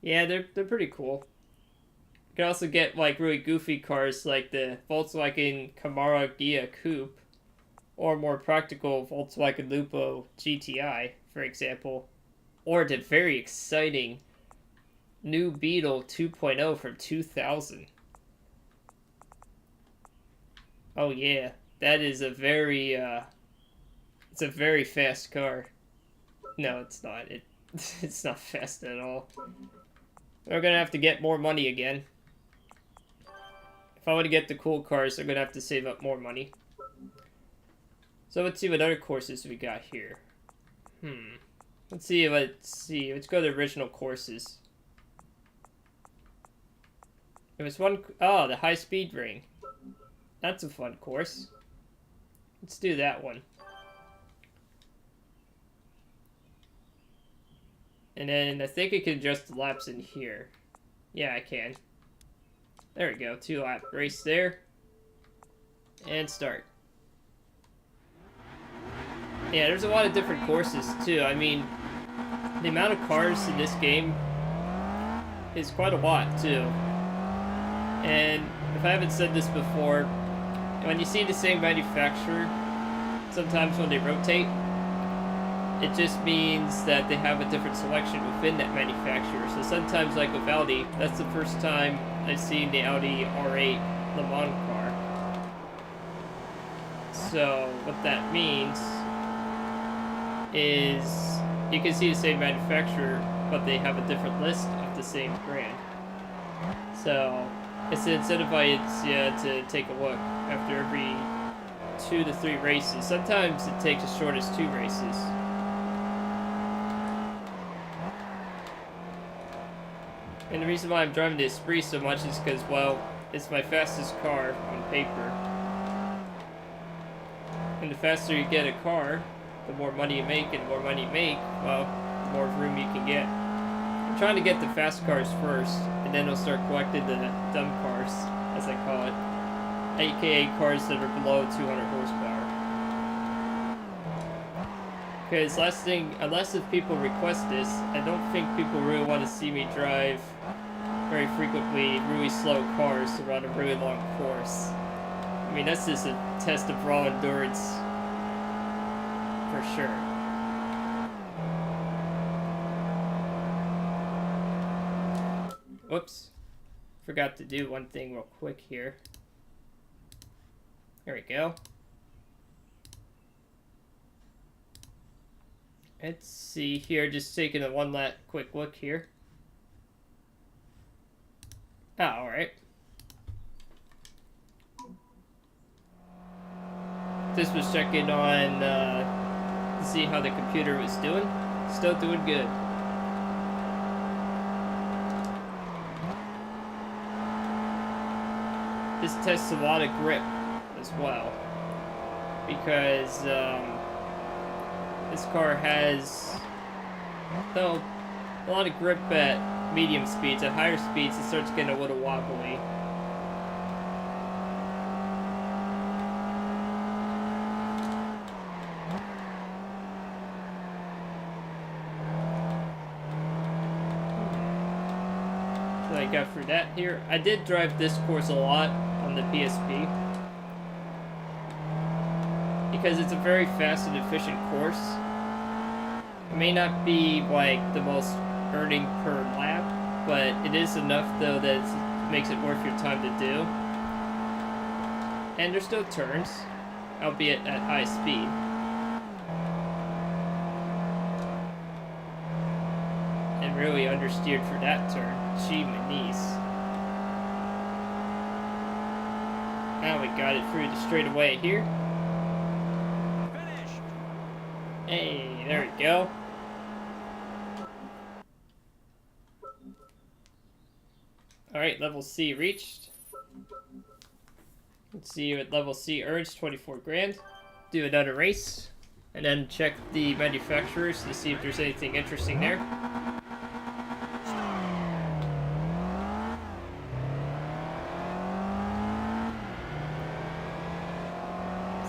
Yeah, they're pretty cool. You can also get like really goofy cars like the Volkswagen Camaro Ghia Coupe, or more practical Volkswagen Lupo GTI, for example, or the very exciting new Beetle 2.0 from 2000. Oh yeah, that is a very it's a very fast car. No, it's not. It's not fast at all. We're gonna have to get more money again. If I want to get the cool cars, I'm gonna have to save up more money. So let's see what other courses we got here. Let's see. Let's go to the original courses. There was one. Oh, the high speed ring. That's a fun course. Let's do that one. And then I think I can adjust the laps in here. Yeah, I can. There we go. 2-lap race there. And start. Yeah, there's a lot of different courses too. I mean, the amount of cars in this game is quite a lot too. And if I haven't said this before, when you see the same manufacturer, sometimes when they rotate, it just means that they have a different selection within that manufacturer. So sometimes, like with Audi, that's the first time I've seen the Audi R8 Le Mans car. So what that means is you can see the same manufacturer, but they have a different list of the same brand. So it's to incentivize you to take a look after every 2 to 3 races. Sometimes it takes as short as 2 races. And the reason why I'm driving the Esprit so much is because, well, it's my fastest car on paper. And the faster you get a car, the more money you make, and the more money you make, well, the more room you can get. I'm trying to get the fast cars first, and then I'll start collecting the dumb cars, as I call it. AKA cars that are below 200 horsepower. Because unless if people request this, I don't think people really want to see me drive very frequently really slow cars around a really long course. I mean, that's just a test of raw endurance, for sure. Whoops. Forgot to do one thing real quick here. There we go. Let's see here, just taking a one last quick look here. Oh, alright. This was checking on to see how the computer was doing. Still doing good. This tests a lot of grip as well, because this car has a lot of grip at medium speeds. At higher speeds, it starts getting a little wobbly. So I got for that here. I did drive this course a lot on the PSP, because it's a very fast and efficient course. It may not be like the most earning per lap, but it is enough though that it makes it worth your time to do. And there's still turns, albeit at high speed. And really understeered for that turn. Gee, my knees. Now we got it through the straightaway here. Hey, there we go. Alright, level C reached. Let's see what level C earns, 24 grand. Do another race, and then check the manufacturers to see if there's anything interesting there.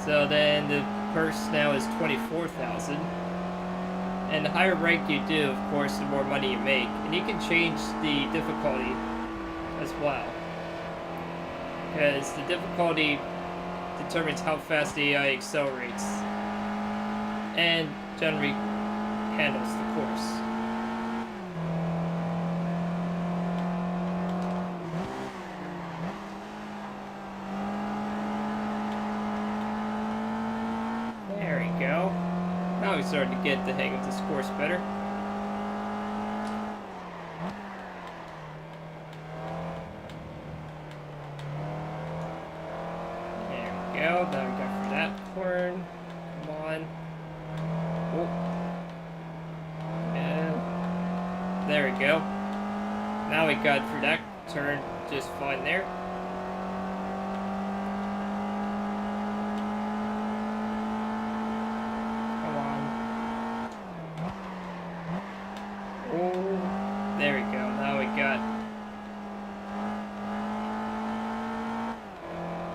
So then the purse now is 24,000. And the higher rank you do, of course, the more money you make. And you can change the difficulty as well, because the difficulty determines how fast the AI accelerates and generally handles the course. There we go. Now we're starting to get the hang of this course better. Now we got for that turn. Come on. Oh. And there we go. Now we got for that turn just fine there. Come on. Oh, there we go. Now we got.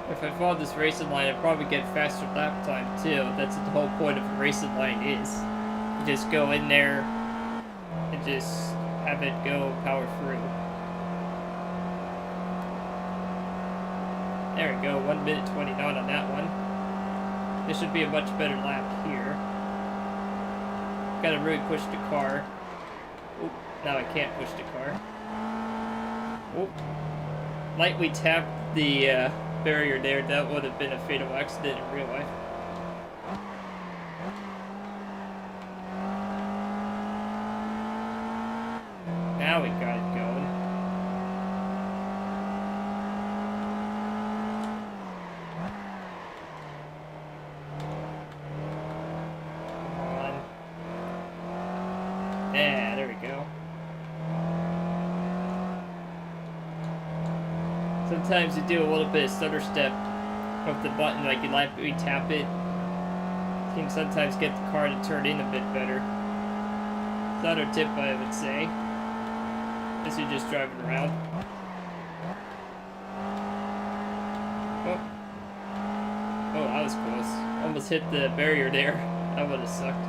If I followed this racing line, I'd probably get faster lap time too. That's what the whole point of a racing line is. You just go in there and just have it go power through. There we go, 1 minute 29 on that one. This should be a much better lap here. Gotta really push the car. Oop, now I can't push the car. Oop. Lightly tap the barrier there. That would have been a fatal accident in real life. Now we got it going. Come on. Yeah, there we go. Sometimes you do a little bit of stutter step of the button, like you lightly tap it. You can sometimes get the car to turn in a bit better. Another tip I would say, as you're just driving around. Oh, that was close. Almost hit the barrier there. That would have sucked.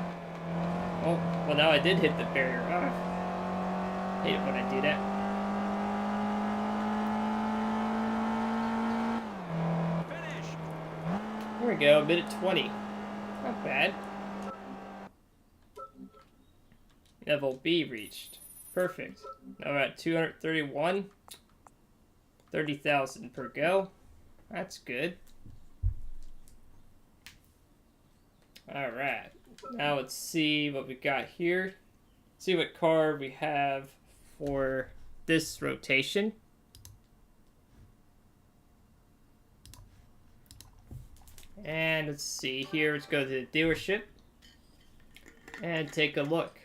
Oh, well now I did hit the barrier. Ah. Hate it when I do that. There we go, minute 20. Not bad. Level B reached. Perfect. Now we're at 231. 30,000 per go. That's good. Alright, now let's see what we got here. See what car we have for this rotation. And let's see here, let's go to the dealership and take a look.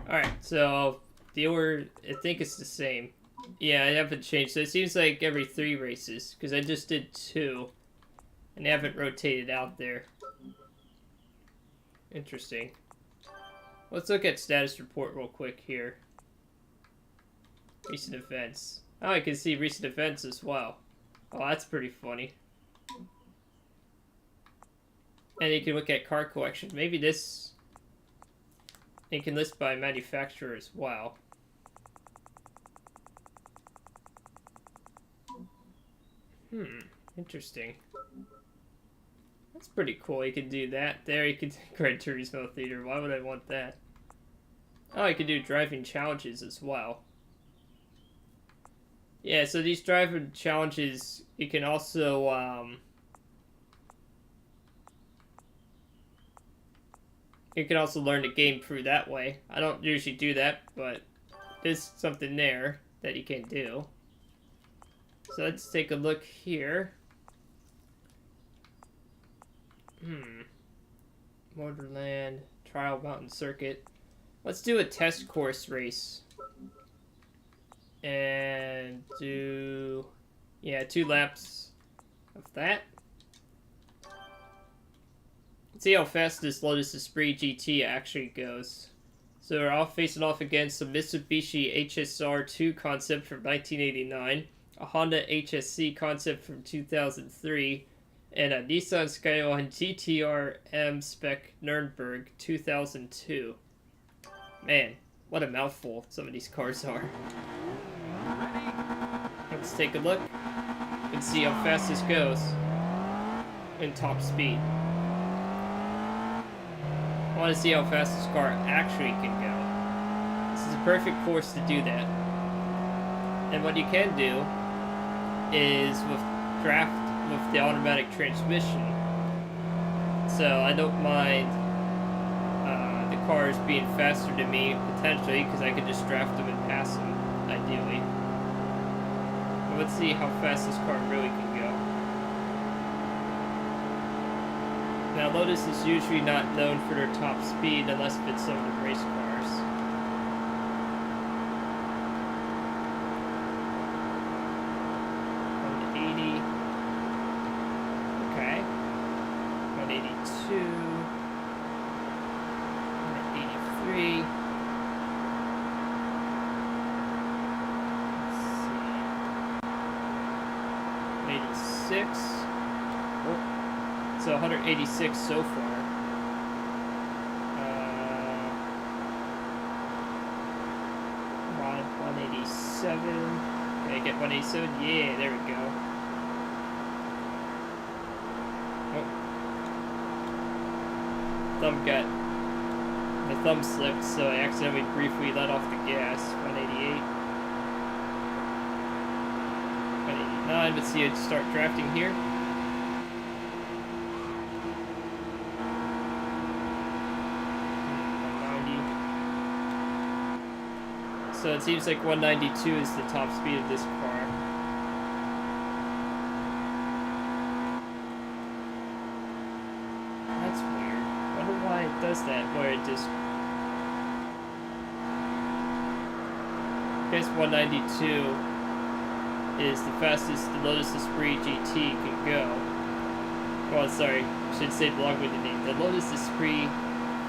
Alright, so dealer, I think it's the same. Yeah, I haven't changed. So it seems like every 3 races, because I just did 2. And they haven't rotated out there. Interesting. Let's look at status report real quick here. Recent events. Oh, I can see recent events as well. Oh, that's pretty funny. And you can look at car collection. Maybe this... You can list by manufacturer as well. Interesting. That's pretty cool. You can do that. There, you can Gran Turismo Theater. Why would I want that? Oh, you can do driving challenges as well. Yeah, so these driving challenges, you can also, you can also learn the game through that way. I don't usually do that, but there's something there that you can do. So let's take a look here. Motorland, Trial Mountain Circuit. Let's do a test course race. And do... Yeah, 2 laps of that. Let's see how fast this Lotus Esprit GT actually goes. So we're all facing off against a Mitsubishi HSR2 concept from 1989, a Honda HSC concept from 2003, and a Nissan Skyline GTR M Spec Nürburgring 2002. Man, what a mouthful some of these cars are. Let's take a look and see how fast this goes in top speed. I want to see how fast this car actually can go. This is a perfect course to do that. And what you can do is with the automatic transmission. So I don't mind the cars being faster than me potentially, because I could just draft them and pass them ideally. But let's see how fast this car really can go. Now Lotus is usually not known for their top speed unless it's some of the race cars. Okay. 182. 183. Let's see. 86. Oh. So 186 so far. 187. Can I get 187? Yeah, there we go. My thumb slipped, so I accidentally briefly let off the gas. 188. 189. Let's see it start drafting here. So it seems like 192 is the top speed of this car. That's weird. I wonder why it does that, where it just... I guess 192 is the fastest the Lotus Esprit GT can go. Well, sorry, I should say the long-winded name. The Lotus Esprit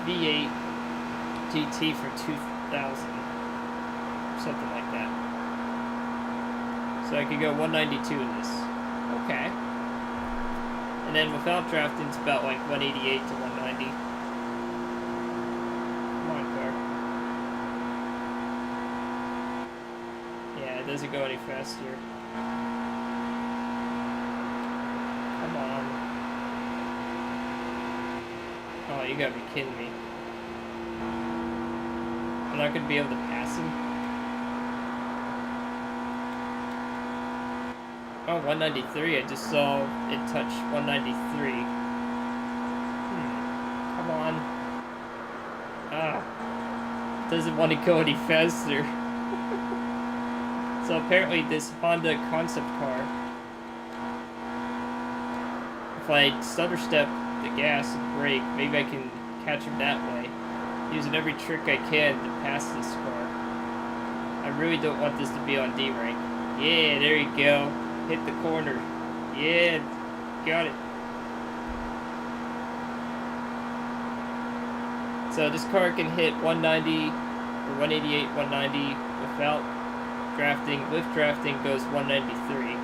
V8 GT from 2000. Something like that. So I could go 192 in this. Okay. And then without drafting, it's about like 188 to 190. Come on, car. Yeah, it doesn't go any faster. Come on. Oh, you gotta be kidding me. I'm not gonna be able to pass him. Oh, 193. I just saw it touch 193. Come on. Ah. Doesn't want to go any faster. So apparently this Honda concept car, if I stutter step the gas and brake, maybe I can catch him that way. Using every trick I can to pass this car. I really don't want this to be on D rank. Yeah, there you go. Hit the corner. Yeah, got it. So this car can hit 190 or 188, 190 without drafting. With drafting goes 193.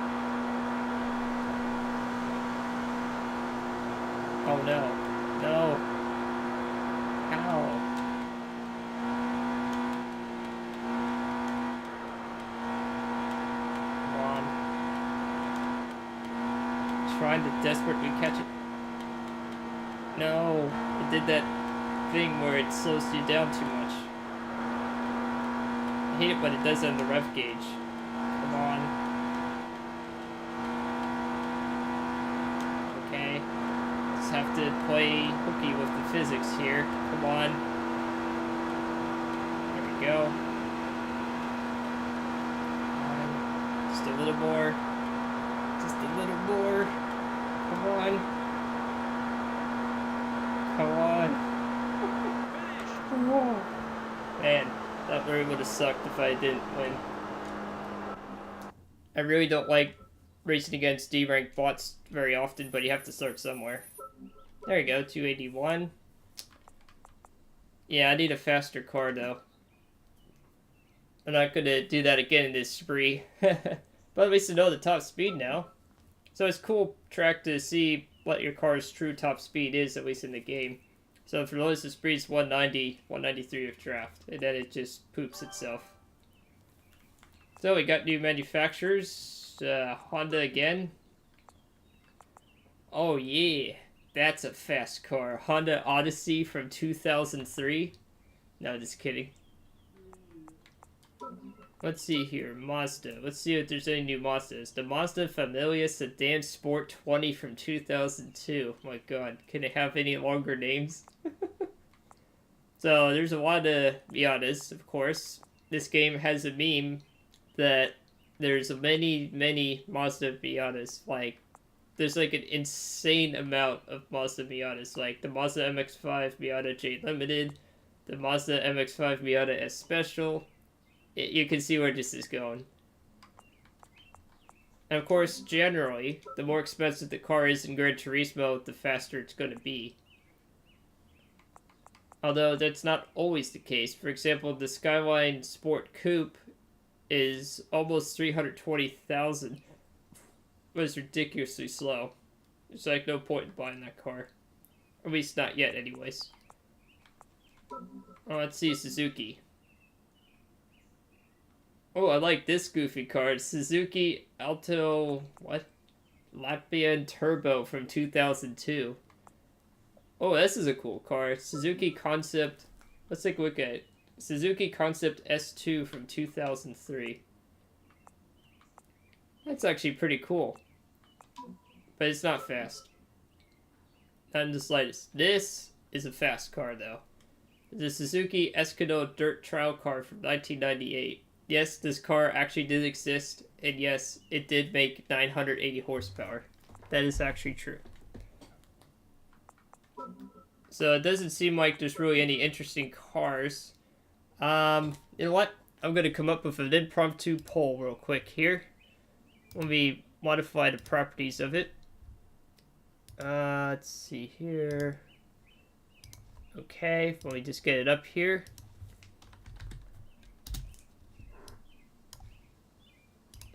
Oh no. No. How? Come on. Trying to desperately catch it. No. It did that thing where it slows you down too much. I hate it when it does on the rev gauge. Come on. Okay. Just have to play hooky with the physics here. Come on. There we go. Come on. Just a little more. Just a little more. Come on. Come on. Man, that really would have sucked if I didn't win. I really don't like racing against D-rank bots very often, but you have to start somewhere. There you go, 281. Yeah, I need a faster car though. I'm not gonna do that again in this spree. But at least I know the top speed now. So it's a cool track to see what your car's true top speed is, at least in the game. So for Lotus, the Esprit's 190, 193 with draft, and then it just poops itself. So we got new manufacturers, Honda again. Oh yeah, that's a fast car. Honda Odyssey from 2003. No, just kidding. Let's see here, Mazda. Let's see if there's any new Mazdas. The Mazda Familia Sedan Sport 20 from 2002. Oh my god, can it have any longer names? So there's a lot of Miatas, of course. This game has a meme that there's many Mazda Miatas. Like, there's like an insane amount of Mazda Miatas. Like the Mazda MX-5 Miata J Limited, the Mazda MX-5 Miata S Special. You can see where this is going. And of course, generally, the more expensive the car is in Gran Turismo, the faster it's going to be. Although that's not always the case. For example, the Skyline Sport Coupe is almost 320,000. But it's ridiculously slow. There's like no point in buying that car. At least not yet, anyways. Oh, let's see, Suzuki. Oh, I like this goofy car. Suzuki Alto, what? Latvian Turbo from 2002. Oh, this is a cool car. Suzuki Concept, let's take a look at it. Suzuki Concept S2 from 2003. That's actually pretty cool. But it's not fast. Not in the slightest. This is a fast car, though. The Suzuki Escano Dirt Trial Car from 1998. Yes, this car actually did exist, and yes, it did make 980 horsepower. That is actually true. So it doesn't seem like there's really any interesting cars. You know what? I'm going to come up with an impromptu poll real quick here. Let me modify the properties of it. Let's see here. Okay, let me just get it up here.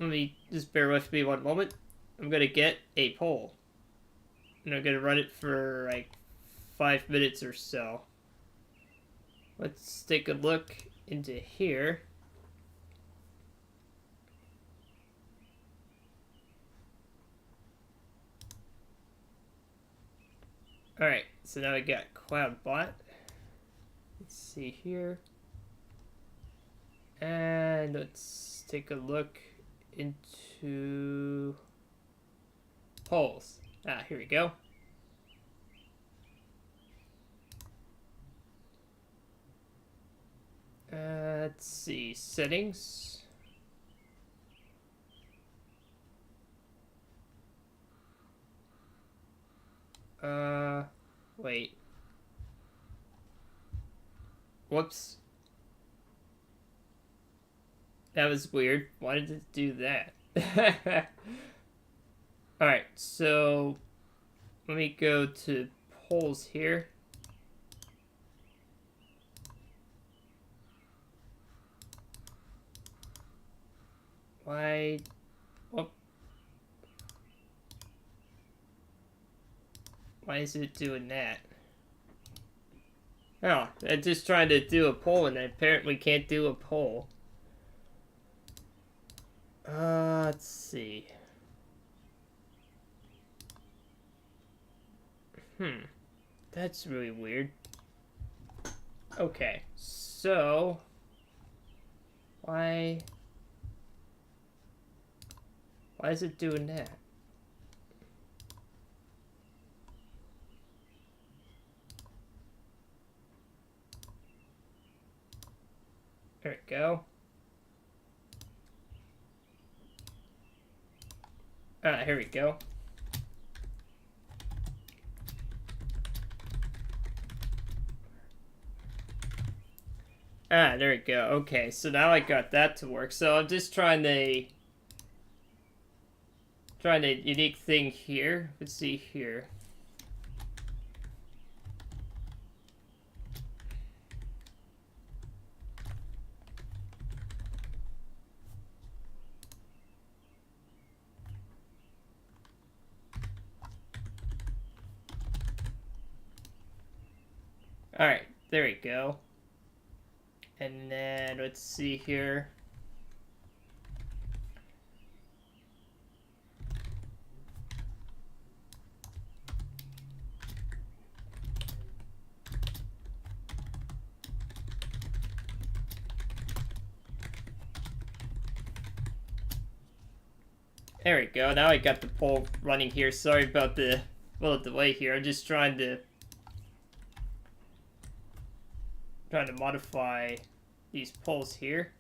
Let me just bear with me one moment. I'm going to get a poll. And I'm going to run it for like 5 minutes or so. Let's take a look into here. Alright, so now we got CloudBot. Let's see here. And let's take a look into polls. Ah, here we go. Let's see, settings. Wait. Whoops. That was weird. Why did it do that? Alright, so let me go to polls here. Why? Whoop. Why is it doing that? Oh, I'm just trying to do a poll and I apparently can't do a poll. Let's see. That's really weird. Okay, so why is it doing that? There we go. Here we go. There we go. Okay, so now I got that to work. So I'm just trying a unique thing here. Let's see here. Alright, there we go. And then let's see here. There we go. Now I got the poll running here. Sorry about the little delay here. I'm just trying to modify these polls here.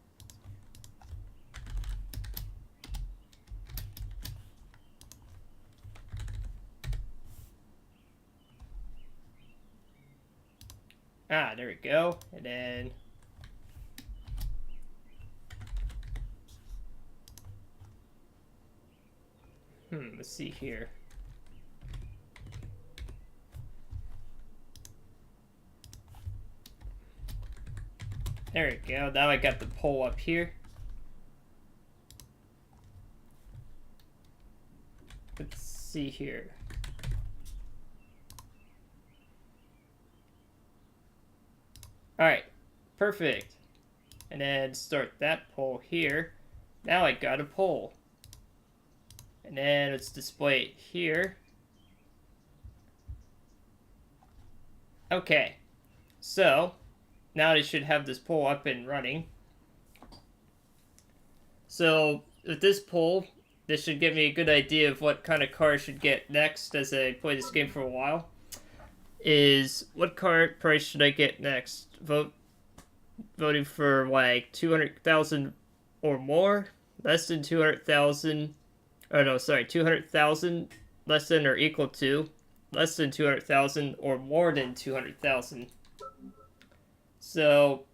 There we go. And then let's see here. There we go. Now I got the poll up here. Let's see here. Alright, perfect. And then start that poll here. Now I got a poll. And then let's display it here. Okay, so now I should have this poll up and running. So with this poll, this should give me a good idea of what kind of car I should get next as I play this game for a while. Is what car price should I get next? Voting for like 200,000 or more, less than 200,000. Oh no, sorry, 200,000, less than or equal to, less than 200,000 or more than 200,000. So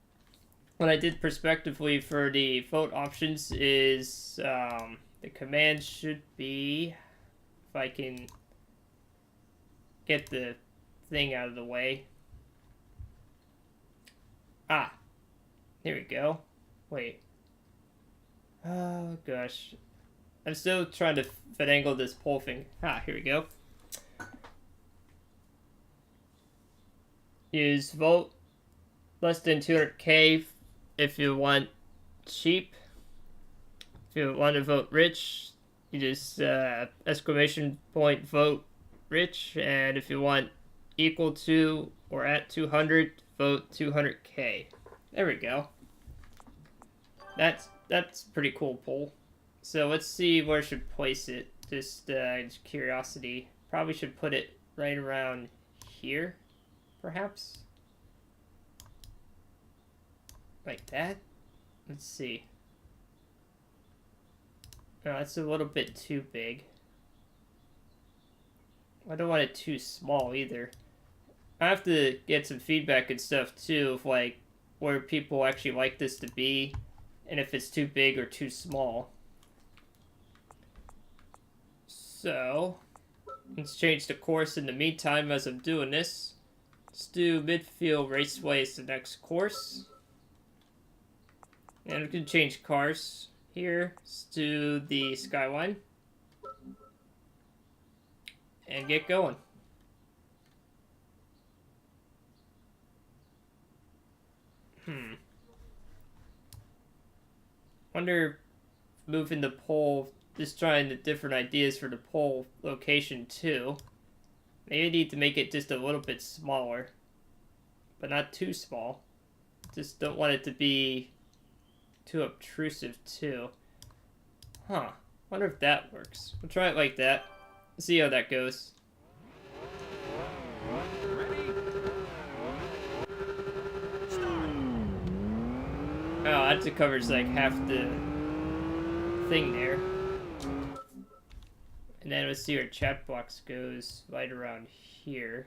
what I did prospectively for the vote options is the command should be, if I can get the thing out of the way. Here we go. Wait. Oh gosh. I'm still trying to finagle this poll thing. Here we go. Use vote less than 200k if you want cheap. If you want to vote rich, you just exclamation point vote rich. And if you want equal to or at 200, vote 200k. There we go. That's pretty cool poll. So let's see where I should place it. Just curiosity. Probably should put it right around here, perhaps. Like that? Let's see. No, that's a little bit too big. I don't want it too small either. I have to get some feedback and stuff too of like where people actually like this to be and if it's too big or too small. So, let's change the course in the meantime as I'm doing this. Let's do Midfield Raceway as the next course. And we can change cars here. Let's do the Skyline. And get going. Wonder moving the pole, just trying the different ideas for the pole location too. Maybe I need to make it just a little bit smaller, but not too small. Just don't want it to be too obtrusive too. Huh. Wonder if that works. We'll try it like that. See how that goes. Oh, that covers like half the thing there. And then let's see where chat box goes right around here.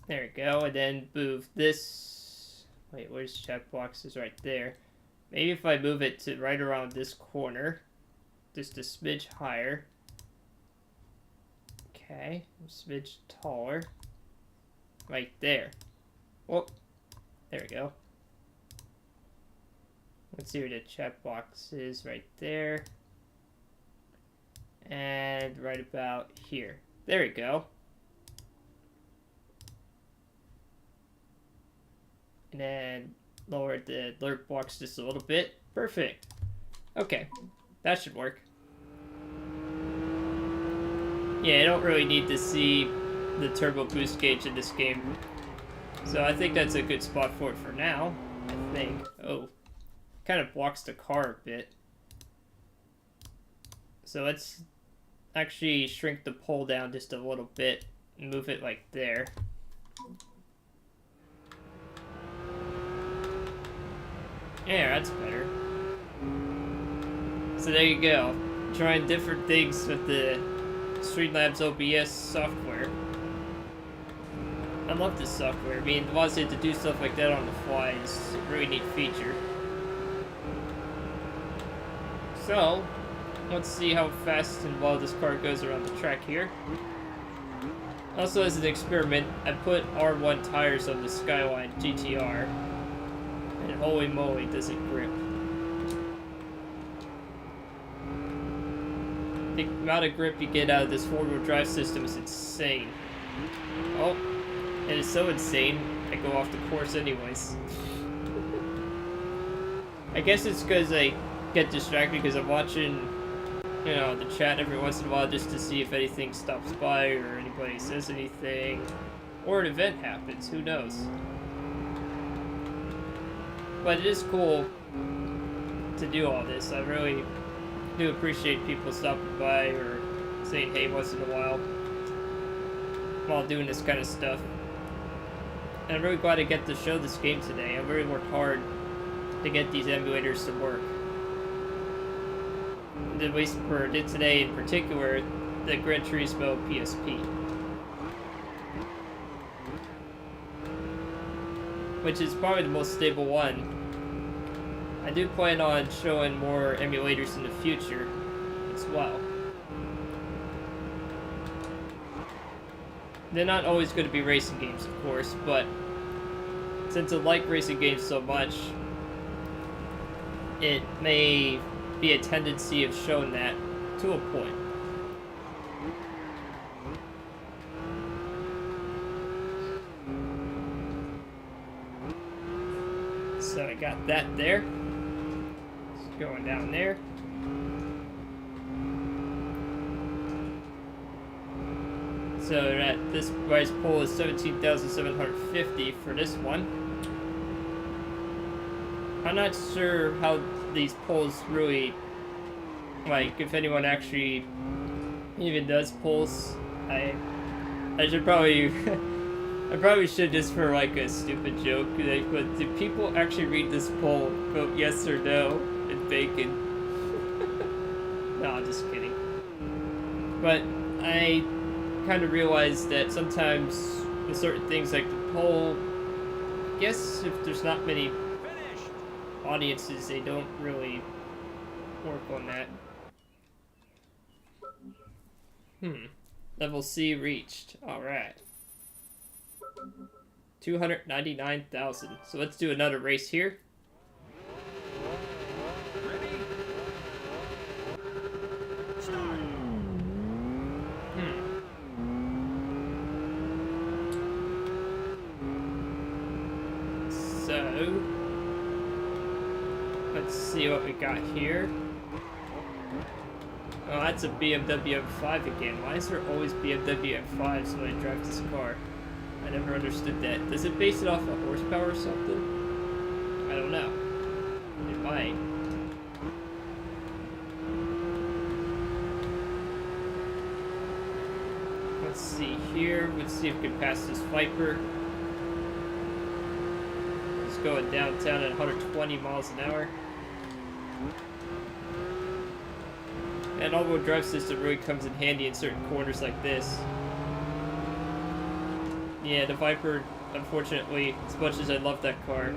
There we go, and then move this. Wait, where's chat box? Is right there. Maybe if I move it to right around this corner, just a smidge higher. Okay, a smidge taller. Right there. Whoop. There we go. Let's see where the chat box is. Right there. And right about here. There we go. And then lower the alert box just a little bit. Perfect. Okay. That should work. Yeah, I don't really need to see the turbo boost gauge in this game. So I think that's a good spot for it for now. I think. Oh. Kind of blocks the car a bit. So let's actually shrink the pole down just a little bit and move it like there. Yeah, that's better. So there you go. Trying different things with the Streamlabs OBS software. I love this software. I mean, honestly, to do stuff like that on the fly is a really neat feature. So, let's see how fast and well this car goes around the track here. Also, as an experiment, I put R1 tires on the Skyline GTR. And holy moly, does it grip. The amount of grip you get out of this four-wheel drive system is insane. Oh, it is so insane, I go off the course anyways. I guess it's because I get distracted because I'm watching, you know, the chat every once in a while just to see if anything stops by or anybody says anything. Or an event happens, who knows. But it is cool to do all this. I really do appreciate people stopping by or saying hey once in a while while doing this kind of stuff. And I'm really glad I get to show this game today. I really worked hard to get these emulators to work. At least for today in particular, the Gran Turismo PSP. Which is probably the most stable one. I do plan on showing more emulators in the future as well. They're not always going to be racing games, of course, but since I like racing games so much, it may be a tendency of showing that to a point. So I got that there. It's going down there. So that this price pool is $17,750 for this one. I'm not sure how these polls really, like, if anyone actually even does polls. I should probably, I probably should just for like a stupid joke. Like, but do people actually read this poll, vote yes or no, and bacon? No, I'm just kidding. But I kind of realized that sometimes with certain things like the poll, I guess if there's not many audiences, they don't really work on that. Level C reached. Alright. 299,000. So let's do another race here. So let's see what we got here. Oh, that's a Bmw M5 again. Why is there always Bmw M5s when I drive this car? I never understood that. Does it base it off of horsepower or something? I don't know. It might. Let's see here. Let's see if we can pass this Viper. It's going downtown at 120 miles an hour. And all-wheel drive system really comes in handy in certain corners like this. Yeah, the Viper, unfortunately, as much as I love that car,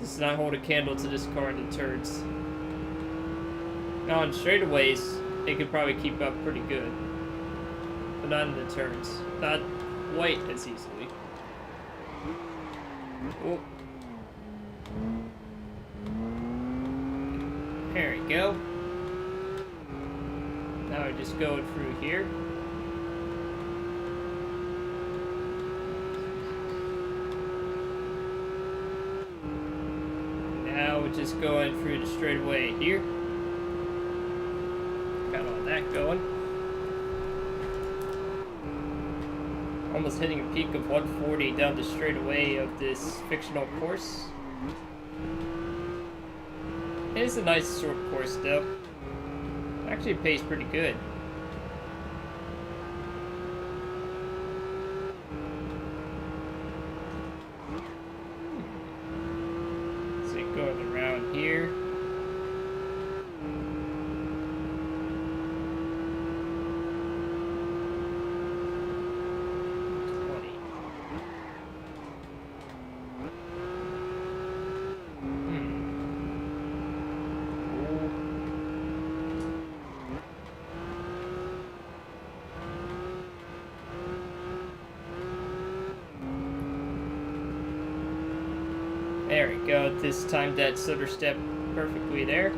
does not hold a candle to this car in the turns. Now on straightaways, it could probably keep up pretty good. But not in the turns. Not quite as easily. Oh. There we go. Now we're just going through here. Now we're just going through the straightaway here. Got all that going. Almost hitting a peak of 140 down the straightaway of this fictional course. It is a nice short course though. Actually, it pays pretty good. So going around here. There we go. This timed that stutter step perfectly there.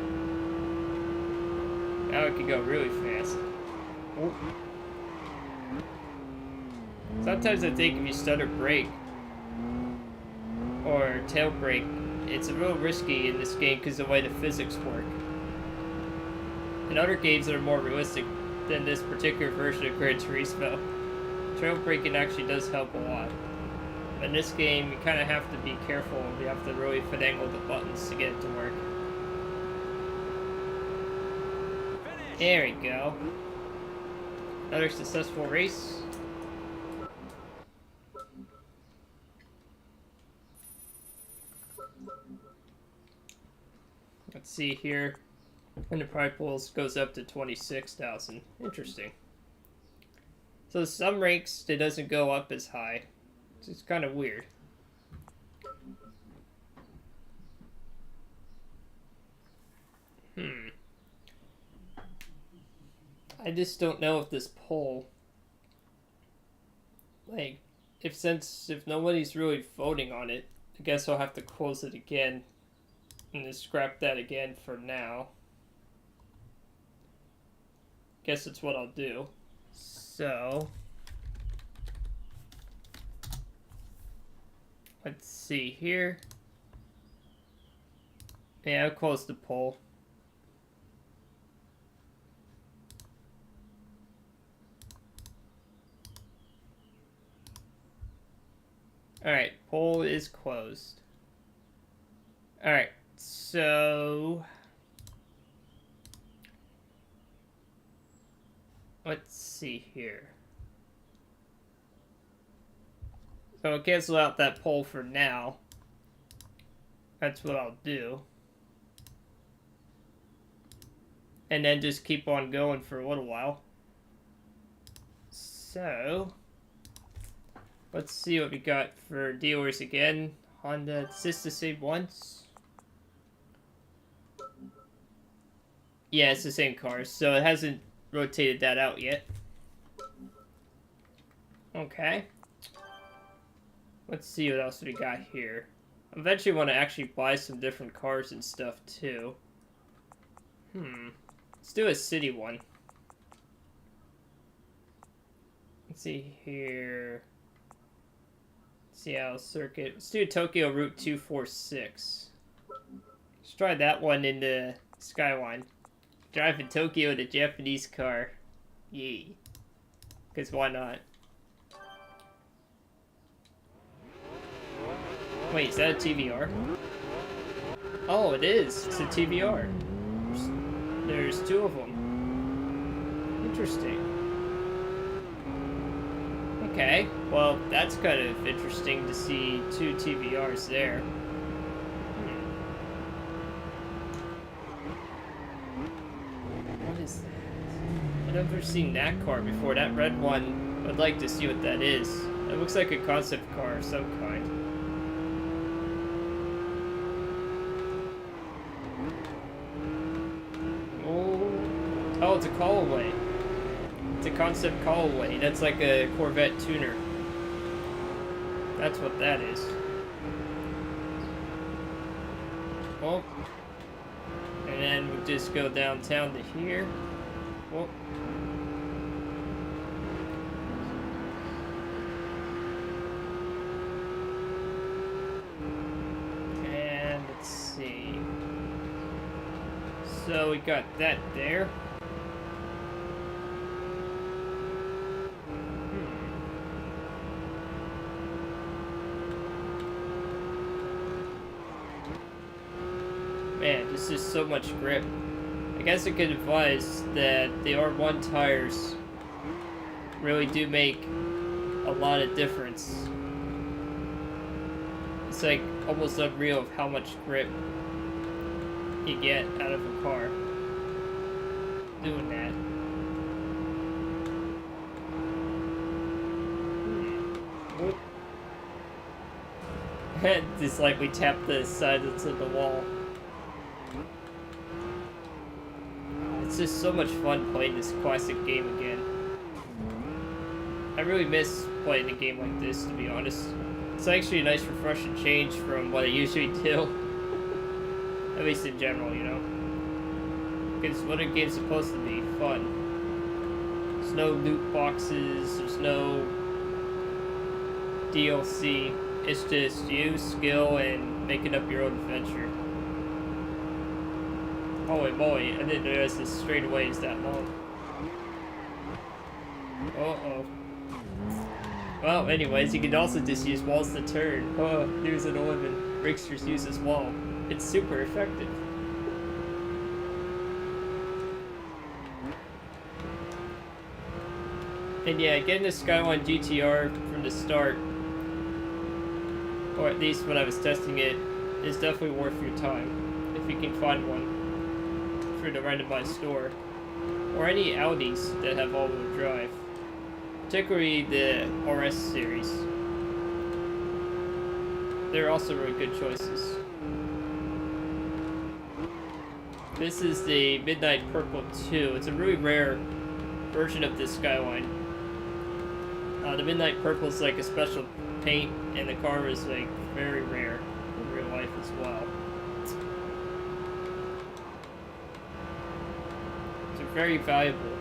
Now it can go really fast. Oh. Sometimes I think if you stutter brake or tail brake, it's a little risky in this game because of the way the physics work. In other games that are more realistic than this particular version of Gran Turismo, tail braking actually does help a lot. In this game, you kind of have to be careful. You have to really finagle the buttons to get it to work. There we go. Another successful race. Let's see here. And the prize pools goes up to 26,000. Interesting. So some ranks, it doesn't go up as high. It's kind of weird. I just don't know if this poll, like, if nobody's really voting on it, I guess I'll have to close it again and just scrap that again for now. Guess that's what I'll do. So let's see here. Yeah, I'll close the poll. Alright, poll is closed. Alright, so... let's see here. So I'll cancel out that poll for now. That's what I'll do. And then just keep on going for a little while. So... let's see what we got for dealers again. Honda, is this the same ones? Yeah, it's the same cars, so it hasn't rotated that out yet. Okay. Let's see what else we got here. I eventually want to actually buy some different cars and stuff too. Let's do a city one. Let's see here. Seattle Circuit. Let's do Tokyo Route 246. Let's try that one in the Skyline. Drive in Tokyo in a Japanese car. Yay. Because why not? Wait, is that a TVR? Oh, it is. It's a TVR. There's two of them. Interesting. Okay, well, that's kind of interesting to see two TVRs there. What is that? I've never seen that car before. That red one, I'd like to see what that is. It looks like a concept car of some kind. Oh, it's a call-away. It's a concept call-away. That's like a Corvette tuner. That's what that is. Oh. And then we'll just go downtown to here. Oh. And let's see. So we got that there. Man, this is so much grip. I guess I could advise that the R1 tires really do make a lot of difference. It's like almost unreal of how much grip you get out of a car doing that. Just like we tapped the sides of the wall. It's just so much fun playing this classic game again. I really miss playing a game like this, to be honest. It's actually a nice refreshing change from what I usually do. At least in general, you know. Because what a game's supposed to be, fun. There's no loot boxes, there's no DLC. It's just you, skill, and making up your own adventure. Holy moly, I didn't realize this straightaway is that long. Uh-oh. Well, anyways, you can also just use walls to turn. Oh, news at 11. Rigsters uses wall. It's super effective. And yeah, getting the Skyline GTR from the start, or at least when I was testing it, is definitely worth your time, if you can find one for the randomized store, or any Audis that have all-wheel drive, particularly the RS series. They're also really good choices. This is the Midnight Purple 2. It's a really rare version of this Skyline. The Midnight Purple is like a special paint, and the car is like very rare in real life as well. Very valuable.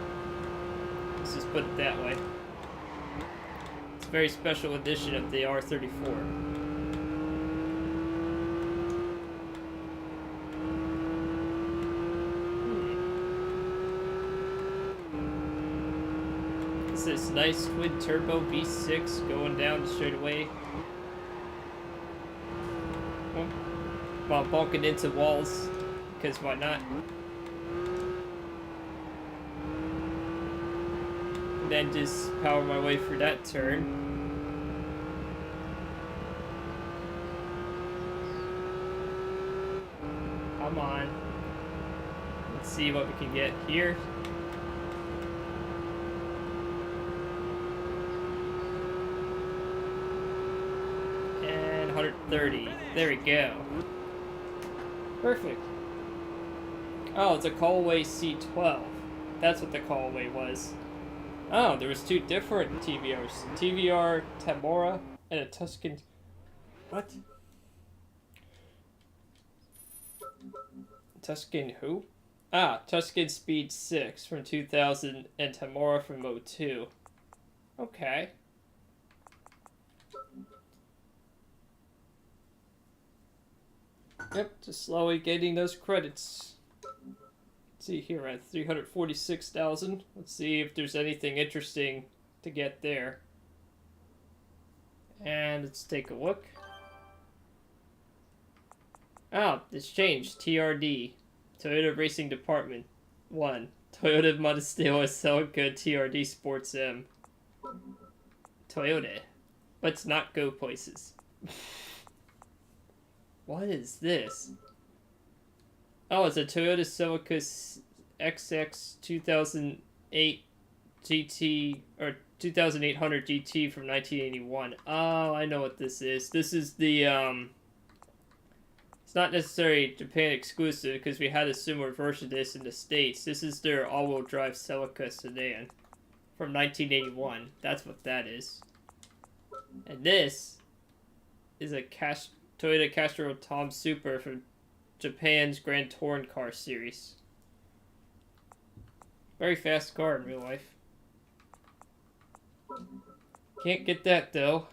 Let's just put it that way. It's a very special edition of the R34. It's this nice twin turbo V6 going down straight away. Oh. while bonking into walls, because why not? And then just power my way through that turn. Come on. Let's see what we can get here. And 130. There we go. Perfect. Oh, it's a Callaway C12. That's what the Callaway was. Oh, there was two different TVRs. TVR Tamora and a Tuscan... What? Tuscan who? Ah, Tuscan Speed 6 from 2000 and Tamora from 02. Okay. Yep, just slowly getting those credits. Let's see here, at 346,000. Let's see if there's anything interesting to get there. And let's take a look. Oh, it's changed. TRD. Toyota Racing Department 1. Toyota Montestella Celica TRD Sports M. Toyota. Let's not go places. What is this? Oh, it's a Toyota Celica XX 2008 GT, or 2800 GT from 1981. Oh, I know what this is. This is the, it's not necessarily Japan exclusive because we had a similar version of this in the States. This is their all-wheel drive Celica sedan from 1981. That's what that is. And this is a Toyota Castro Tom Super from Japan's Grand Touring Car series. Very fast car in real life. Can't get that though.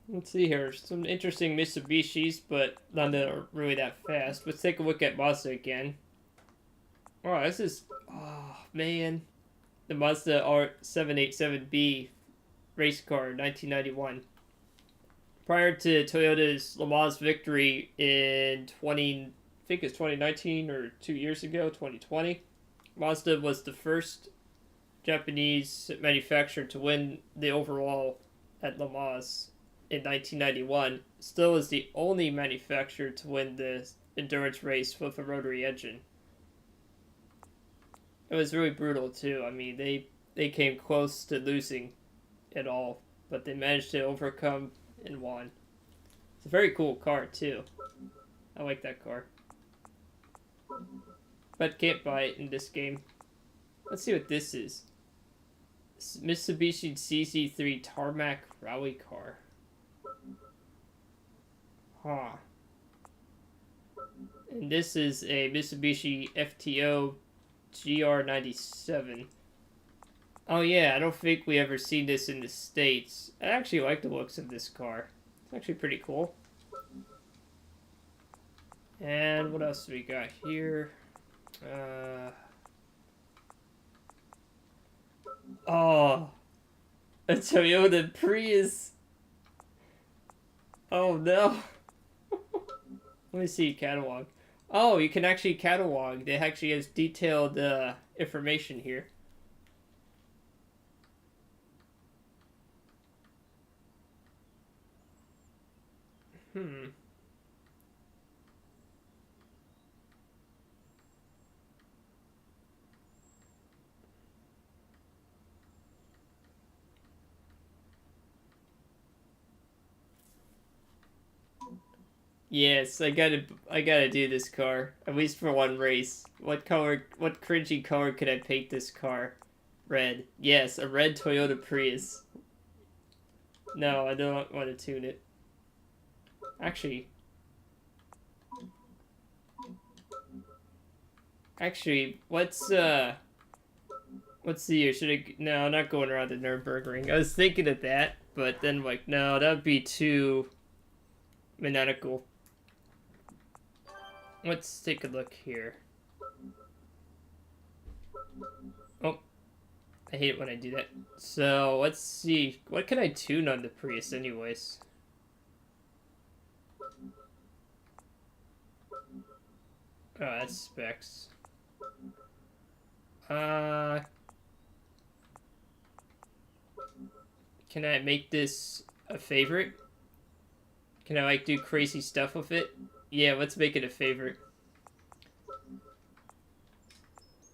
Let's see here. Some interesting Mitsubishis, but none that are really that fast. Let's take a look at Mazda again. Oh, this is... Oh, man. The Mazda R787B race car, 1991. Prior to Toyota's Le Mans victory in I think it's 2019 or 2 years ago, 2020, Mazda was the first Japanese manufacturer to win the overall at Le Mans in 1991. Still is the only manufacturer to win the endurance race with a rotary engine. It was really brutal too. I mean, they came close to losing it all, but they managed to overcome and won. It's a very cool car too. I like that car. But can't buy it in this game. Let's see what this is. Mitsubishi CC3 Tarmac rally car. Huh. And this is a Mitsubishi FTO GR97. Oh yeah, I don't think we ever seen this in the States. I actually like the looks of this car. It's actually pretty cool. And what else do we got here? Oh, a Toyota Prius. Oh no. Let me see catalog. Oh, you can actually catalog. It actually has detailed information here. Yes, I gotta do this car. At least for one race. What cringy color could I paint this car? Red. Yes, a red Toyota Prius. No, I don't want to tune it. Actually, let's see here. Should I... No, I'm not going around the Nürburgring. I was thinking of that, but then like, no, that would be too maniacal. Let's take a look here. Oh, I hate it when I do that. So, let's see. What can I tune on the Prius anyways? that's specs. Can I make this a favorite? Can I, like, do crazy stuff with it? Yeah, let's make it a favorite.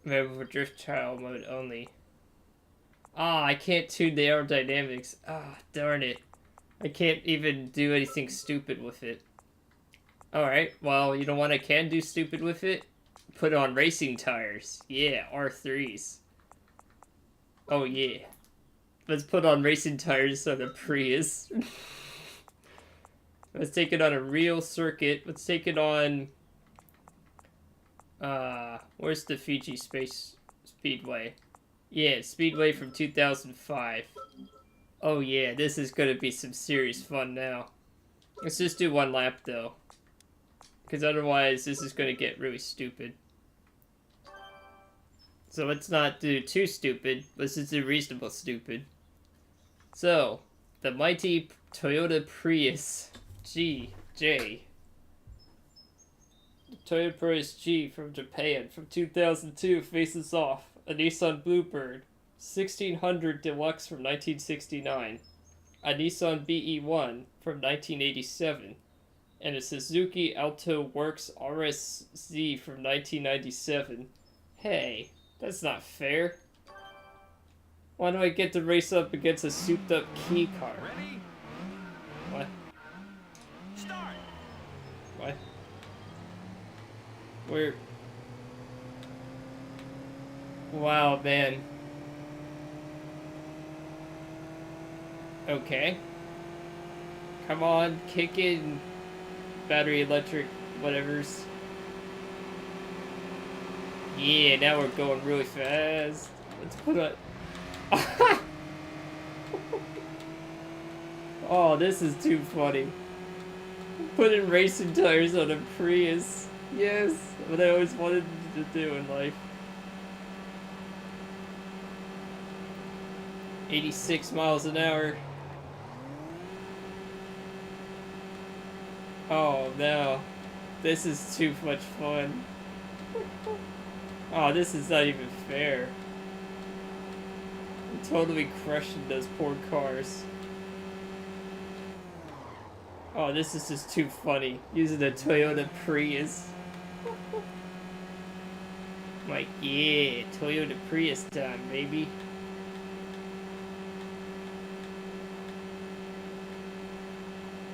Available for drift trial mode only. Ah, I can't tune the aerodynamics. Ah, darn it. I can't even do anything stupid with it. Alright, well, you know what I can do stupid with it? Put on racing tires. Yeah, R3s. Oh yeah. Let's put on racing tires on a Prius. Let's take it on a real circuit. Let's take it on... where's the Fiji Space Speedway? Yeah, Speedway from 2005. Oh yeah, this is gonna be some serious fun now. Let's just do one lap though. Because otherwise this is gonna get really stupid. So let's not do too stupid. Let's just do reasonable stupid. So, the mighty Toyota Prius GJ. The Toyota Prius G from Japan from 2002 faces off a Nissan Bluebird 1600 Deluxe from 1969, a Nissan BE1 from 1987, and a Suzuki Alto Works RSZ from 1997. Hey, that's not fair. Why do I get to race up against a souped-up key car? Ready? What? Start. What? Where? Wow, man. Okay. Come on, kick in. Battery, electric, whatever's. Yeah, now we're going really fast. Let's put a... Oh, this is too funny. Putting racing tires on a Prius. Yes, what I always wanted to do in life. 86 miles an hour. Oh no, this is too much fun. Oh, this is not even fair. I'm totally crushing those poor cars. Oh, this is just too funny. Using a Toyota Prius. Like, yeah, Toyota Prius time, baby.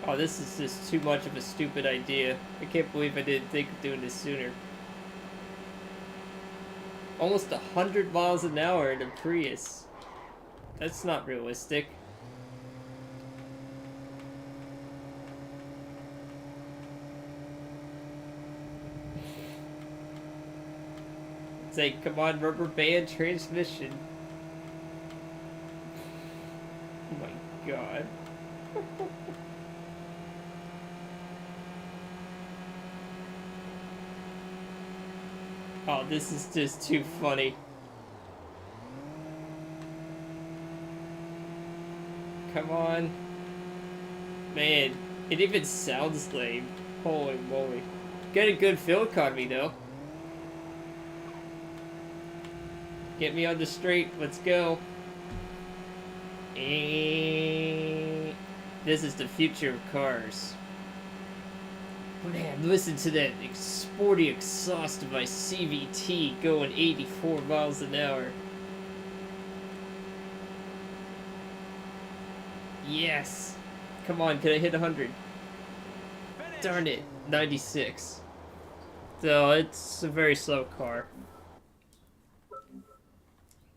Oh, this is just too much of a stupid idea. I can't believe I didn't think of doing this sooner. Almost 100 miles an hour in a Prius. That's not realistic. It's like, come on, rubber band transmission. Oh my god. Oh, this is just too funny. Come on. Man, it even sounds lame. Holy moly. Get a good fuel economy, though. Get me on the straight. Let's go. This is the future of cars. Man, listen to that sporty exhaust of my CVT going 84 miles an hour. Yes! Come on, can I hit 100? Finish. Darn it, 96. So, it's a very slow car.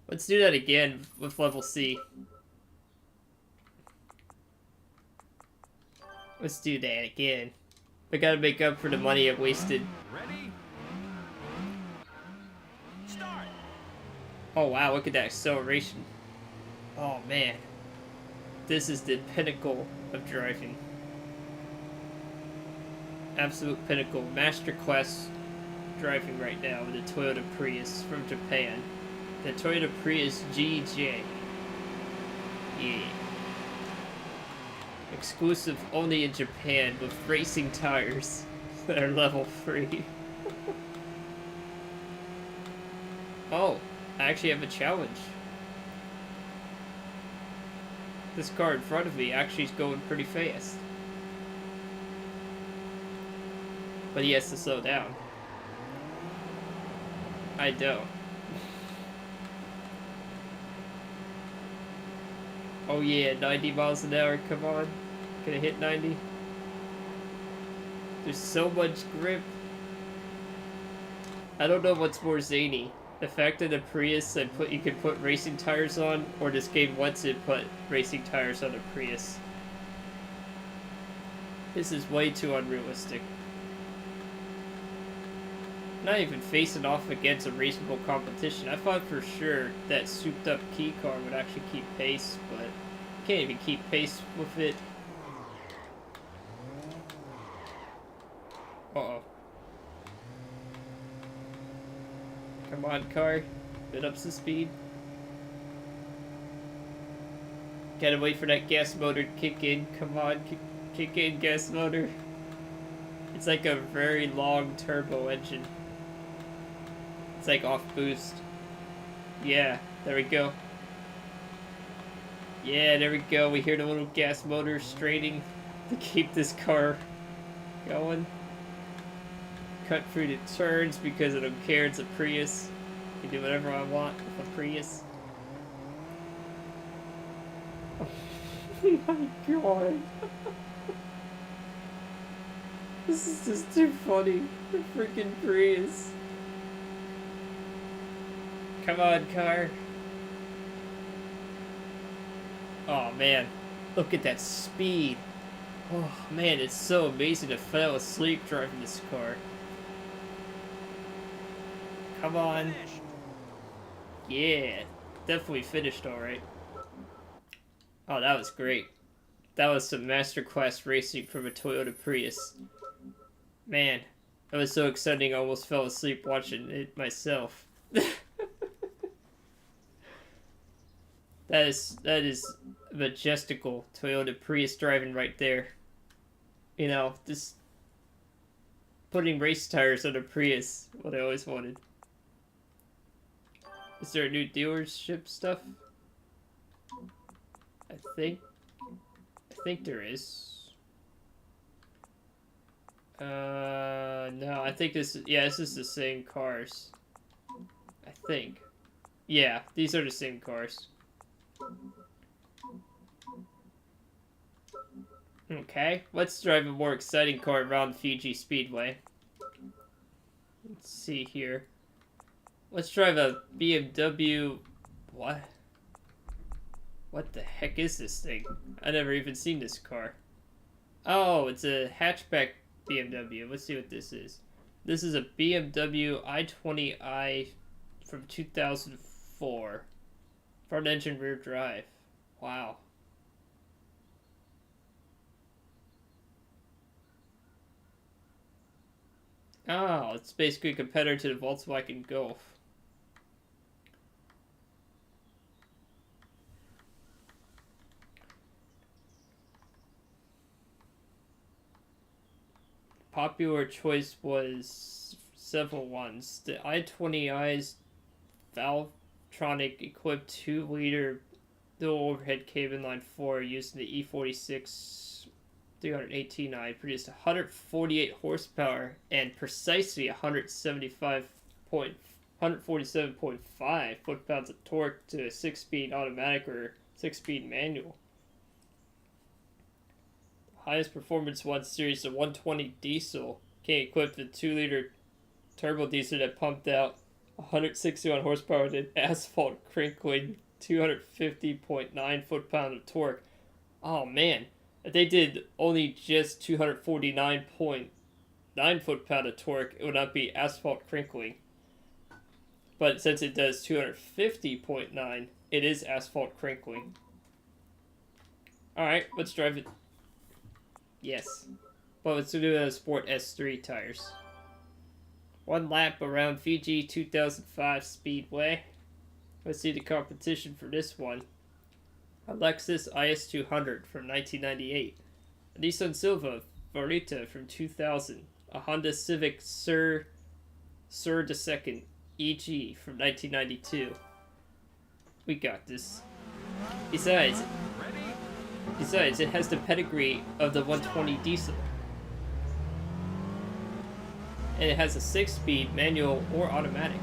Let's do that again with level C. Let's do that again. I gotta make up for the money I wasted. Ready? Start. Oh wow, look at that acceleration. Oh man. This is the pinnacle of driving. Absolute pinnacle. Masterclass driving right now with the Toyota Prius from Japan. The Toyota Prius GJ. Yeah. Exclusive only in Japan with racing tires that are level 3. actually have a challenge. This car in front of me actually is going pretty fast. But he has to slow down. I don't. Oh yeah, 90 miles an hour, come on. Can I hit 90? There's so much grip. I don't know what's more zany. The fact that the Prius you could put racing tires on, or this game lets it put racing tires on a Prius. This is way too unrealistic. Not even facing off against a reasonable competition. I thought for sure that souped up key car would actually keep pace, but you can't even keep pace with it. Uh-oh. Come on, car. Bit up the speed. Gotta wait for that gas motor to kick in. Come on, kick in, gas motor. It's like a very long turbo engine. It's like off boost. Yeah, there we go. Yeah, there we go. We hear the little gas motor straining to keep this car going. Cut through the turns because I don't care. It's a Prius. I can do whatever I want with a Prius. Oh my god. This is just too funny. The freaking Prius. Come on, car. Oh man, look at that speed. Oh man, it's so amazing to fall asleep driving this car. Come on. Yeah, definitely finished alright. Oh, that was great. That was some masterclass racing from a Toyota Prius. Man, that was so exciting I almost fell asleep watching it myself. That is majestical Toyota Prius driving right there. You know, just putting race tires on a Prius, what I always wanted. Is there a new dealership stuff? I think there is. No, I think this is the same cars. I think. Yeah, these are the same cars. Okay, let's drive a more exciting car around Fiji Speedway. Let's see here. Let's drive a BMW... What? What the heck is this thing? I never even seen this car. Oh, it's a hatchback BMW. Let's see what this is. This is a Bmw I20i from 2004. Front engine, rear drive. Wow. Oh, it's basically a competitor to the Volkswagen Golf. Popular choice was several ones. The I20i's Valvetronic equipped 2-liter dual overhead cab inline 4 using the E46 318i produced 148 horsepower and precisely 147.5 foot-pounds of torque to a 6-speed automatic or 6-speed manual. Highest performance 1 series, the 120 diesel, came equipped with 2-liter turbo diesel that pumped out 161 horsepower with an asphalt crinkling 250.9 foot-pound of torque. Oh man, if they did only just 249.9 foot-pound of torque, it would not be asphalt crinkling. But since it does 250.9, it is asphalt crinkling. Alright, let's drive it. Yes. But let's do it on Sport S3 tires. 1 lap around Fiji 2005 Speedway. Let's see the competition for this one. A Lexus IS200 from 1998. A Nissan Silva Verita from 2000. A Honda Civic Sur II EG from 1992. We got this. Besides, it has the pedigree of the 120 diesel. And it has a 6-speed manual or automatic.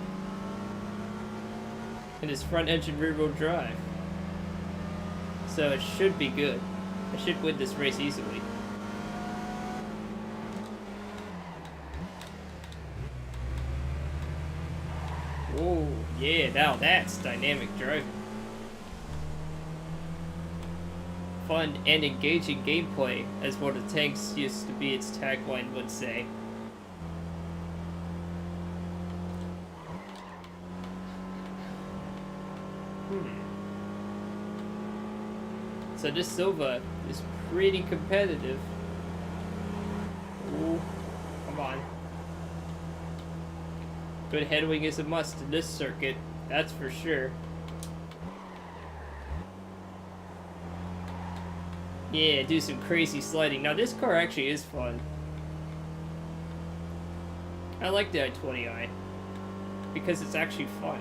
And it's front engine rear wheel drive. So it should be good. I should win this race easily. Oh, yeah, now that's dynamic driving. Fun and engaging gameplay, as one of the tanks used to be its tagline would say. So this Silva is pretty competitive. Ooh, come on. Good headwing is a must in this circuit, that's for sure. Yeah, do some crazy sliding. Now this car actually is fun. I like the I20i because it's actually fun.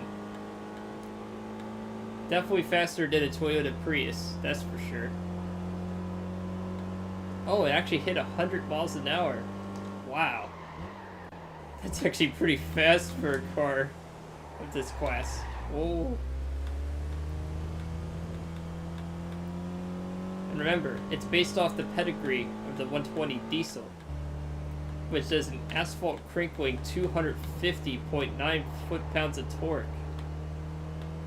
Definitely faster than a Toyota Prius, that's for sure. Oh, it actually hit 100 miles an hour. Wow. That's actually pretty fast for a car of this class. Whoa. And remember, it's based off the pedigree of the 120 diesel, which does an asphalt crinkling 250.9 foot-pounds of torque.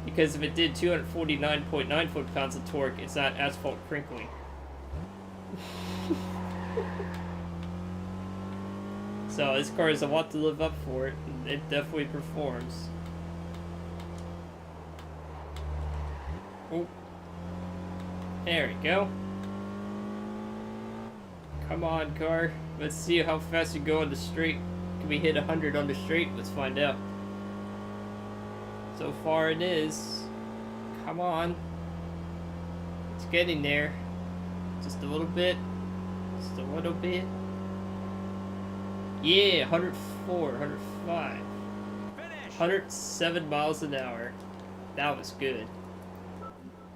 Because if it did 249.9 foot-pounds of torque, it's not asphalt crinkling. So this car has a lot to live up for it, and it definitely performs. Oh. There we go. Come on, car. Let's see how fast you go on the straight. Can we hit 100 on the straight? Let's find out. So far it is. Come on. It's getting there. Just a little bit. Just a little bit. Yeah, 104, 105. Finish. 107 miles an hour. That was good.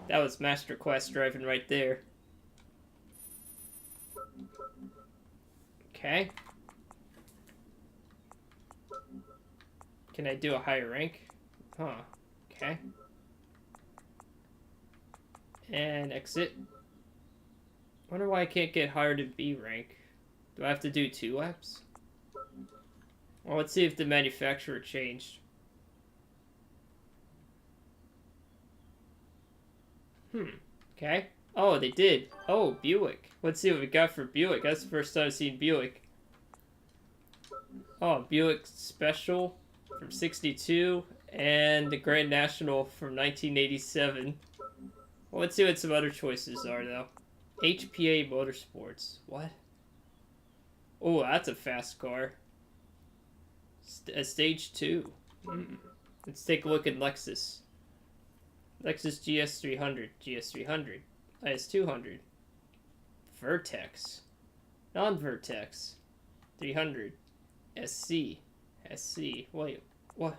That was master class driving right there. Okay. Can I do a higher rank? Huh. Okay. And exit. Wonder why I can't get higher to B rank. Do I have to do 2 laps? Well, let's see if the manufacturer changed. Okay. Oh, they did. Oh, Buick. Let's see what we got for Buick. That's the first time I've seen Buick. Oh, Buick Special from 62 and the Grand National from 1987. Well, let's see what some other choices are, though. Hpa Motorsports. What? Oh, that's a fast car. A stage 2. Let's take a look at Lexus. Lexus GS300, GS300, IS200, Vertex, non-Vertex, 300, SC, wait, what?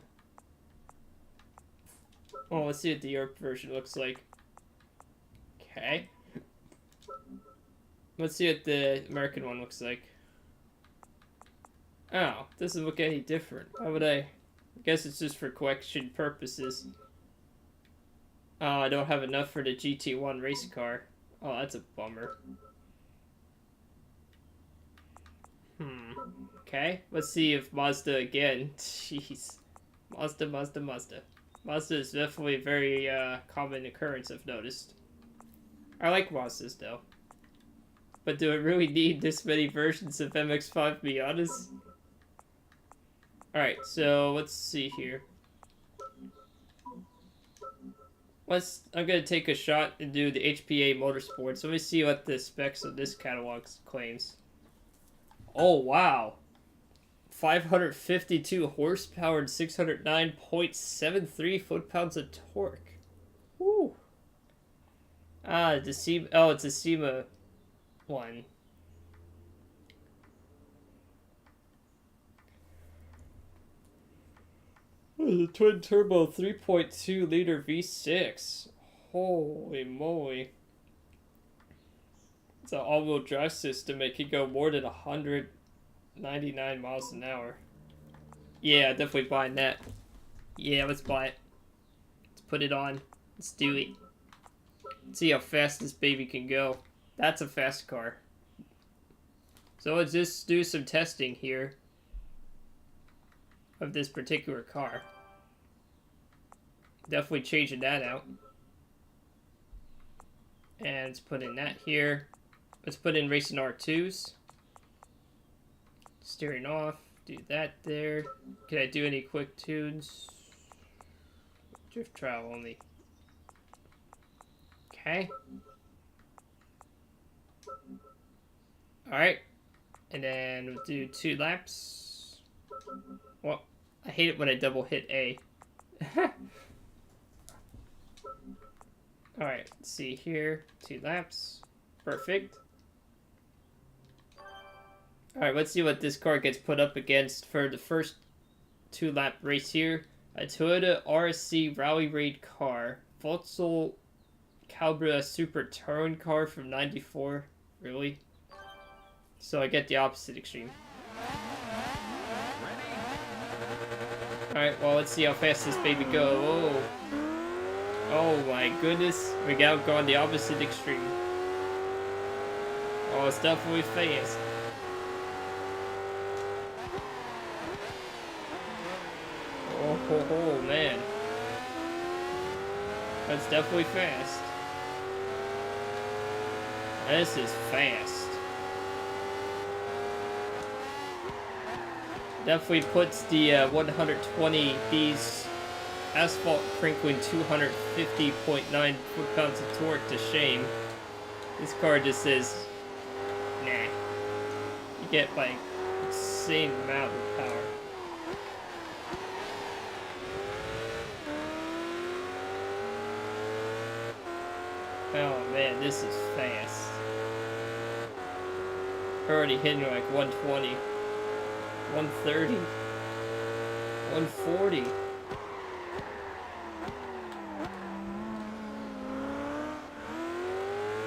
Oh, let's see what the Europe version looks like. Okay. Let's see what the American one looks like. Oh, doesn't look any different. Why would I guess it's just for collection purposes. Oh, I don't have enough for the GT1 race car. Oh, that's a bummer. Okay, let's see if Mazda again. Jeez. Mazda. Mazda is definitely a very common occurrence, I've noticed. I like Mazdas, though. But do I really need this many versions of MX-5, to be honest? Alright, so let's see here. I'm gonna take a shot and do the Hpa Motorsports. Let me see what the specs of this catalog claims. Oh, wow. 552 horsepower and 609.73 foot-pounds of torque. Woo. Ah, it's a SEMA one. The twin turbo 3.2 liter V6. Holy moly. It's an all-wheel drive system. It can go more than 199 miles an hour. Yeah, definitely buying that. Yeah, let's buy it. Let's put it on. Let's do it. Let's see how fast this baby can go. That's a fast car. So let's just do some testing here of this particular car. Definitely changing that out. And let's put in that here. Let's put in Racing R2s. Steering off. Do that there. Can I do any quick tunes? Drift trial only. Okay. Alright. And then we'll do 2 laps. Well, I hate it when I double hit A. Alright, let's see here. 2 laps. Perfect. Alright, let's see what this car gets put up against for the first 2-lap race here. A Toyota RSC Rally Raid car. Volkswagen Calibra Super Touring car from 94. Really? So I get the opposite extreme. Alright, well, let's see how fast this baby goes. Oh. Oh my goodness. We got gone the opposite extreme. Oh, it's definitely fast. Oh, man. That's definitely fast. This is fast. Definitely puts the 120B's asphalt crinkling 250.9 foot-pounds of torque to shame. This car just says, nah. You get like insane amount of power. Oh man, this is fast. Already hitting like 120, 130, 140.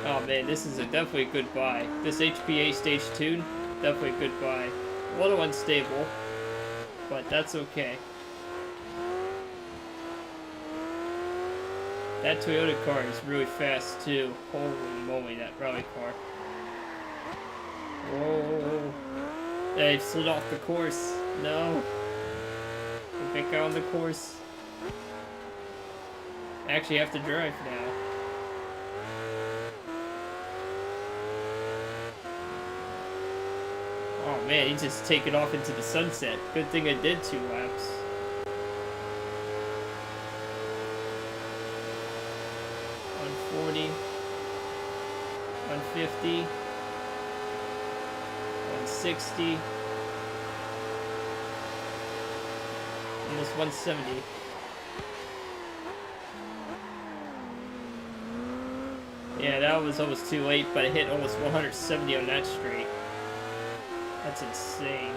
Oh man, this is definitely a good buy. This HPA Stage 2, definitely a good buy. A little unstable, but that's okay. That Toyota car is really fast too. Holy moly, that rally car. Whoa. They slid off the course. No. Get back on the course. I actually have to drive now. Oh man, he's just taking off into the sunset. Good thing I did 2 laps. $140, $150, $160, almost $170. Yeah, that was almost too late, but I hit almost 170 on that straight. That's insane.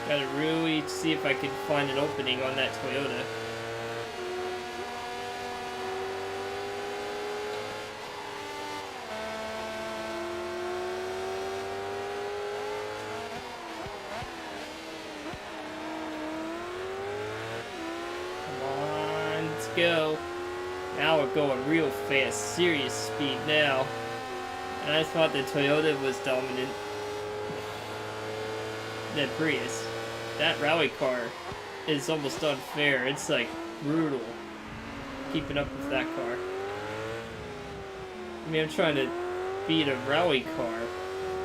Gotta really see if I can find an opening on that Toyota. Come on, let's go. Now we're going real fast, serious speed now. And I thought the Toyota was dominant. That Prius. That rally car is almost unfair. It's like brutal keeping up with that car. I mean, I'm trying to beat a rally car.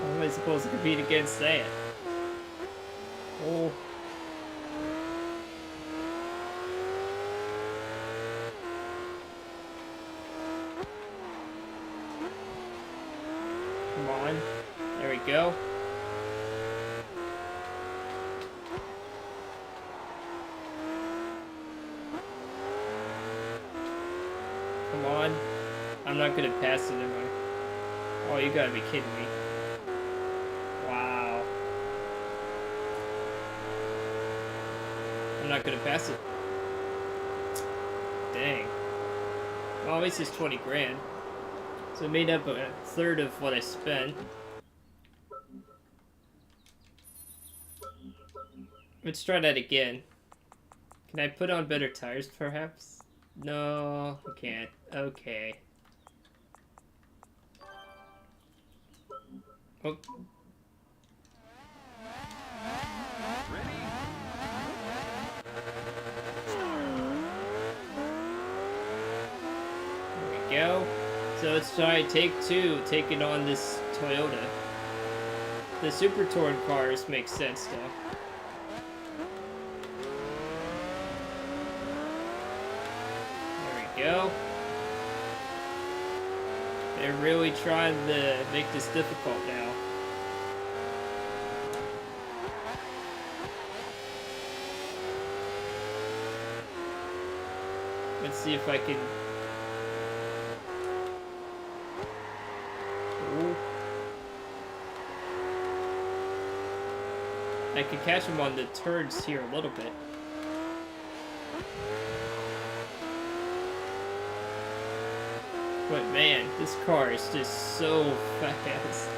How am I supposed to compete against that? Oh. Come on. There we go. Come on. I'm not gonna pass it, am I? Oh, you gotta be kidding me. Wow. I'm not gonna pass it. Dang. Well, at least it's 20 grand. So it made up a third of what I spent. Let's try that again. Can I put on better tires, perhaps? No, I can't. Okay. Oh. Ready? There we go. So let's try take two, taking on this Toyota. The Super Touring cars make sense, though. Go. They're really trying to make this difficult now. Let's see if I can... Ooh. I can catch them on the turns here a little bit. But man, this car is just so fast.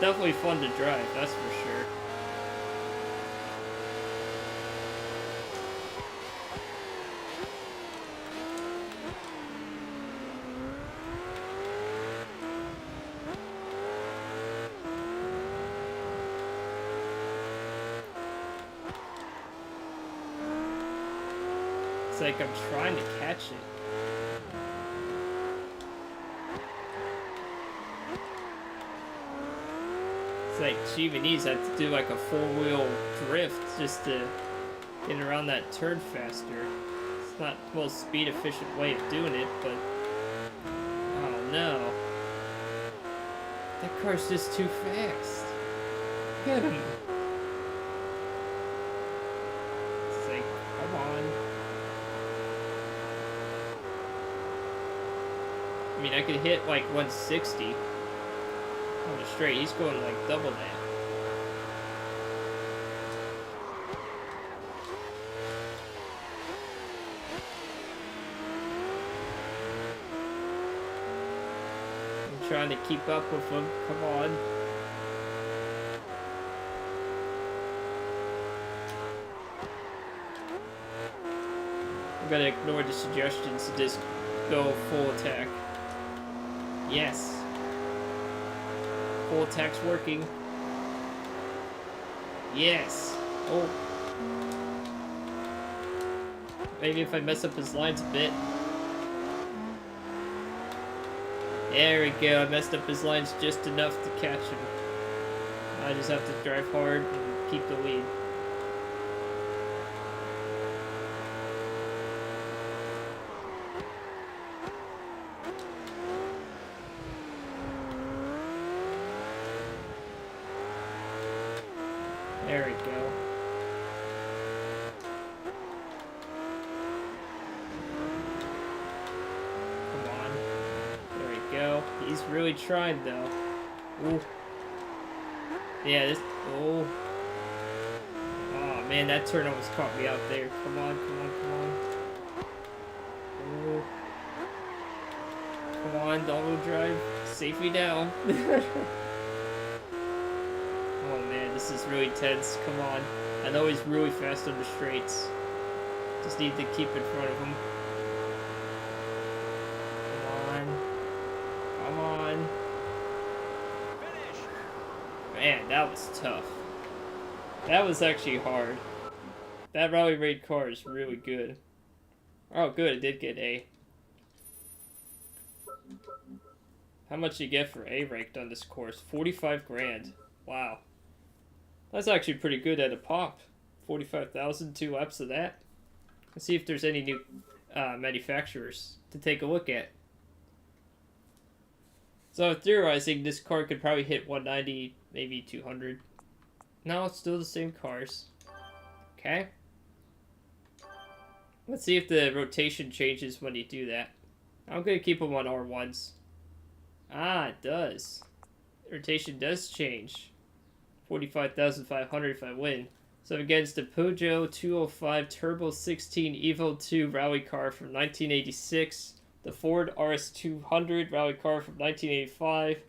Definitely fun to drive, that's for sure. It's like I'm trying to catch it. It's like she even needs to do like a four-wheel drift just to get around that turn faster. It's not the most speed-efficient way of doing it, but... Oh no. That car's just too fast. Get him. It's like, come on. I mean, I could hit like 160. On the straight, he's going like double that. I'm trying to keep up with him. Come on. I'm gonna ignore the suggestions to just go full attack. Yes. Full attack's working. Yes. Oh. Maybe if I mess up his lines a bit. There we go. I messed up his lines just enough to catch him. I just have to drive hard and keep the lead. There we go. Come on. There we go. He's really trying though. Ooh. Yeah, this... Oh. Oh man, that turn almost caught me out there. Come on, come on, come on. Ooh. Come on, double drive. Save me now. Oh man, this is really tense. Come on. I know he's really fast on the straights. Just need to keep in front of him. Come on. Come on. Finish. Man, that was tough. That was actually hard. That Rally Raid car is really good. Oh good, it did get A. How much do you get for A ranked on this course? 45 grand. Wow. That's actually pretty good at a pop. 45,000, 2 laps of that. Let's see if there's any new manufacturers to take a look at. So I'm theorizing this car could probably hit 190, maybe 200. No, it's still the same cars. Okay. Let's see if the rotation changes when you do that. I'm going to keep them on R1s. Ah, it does. Rotation does change. 45,500 if I win. So against the Peugeot 205 Turbo 16 Evo 2 rally car from 1986, the Ford RS200 rally car from 1985,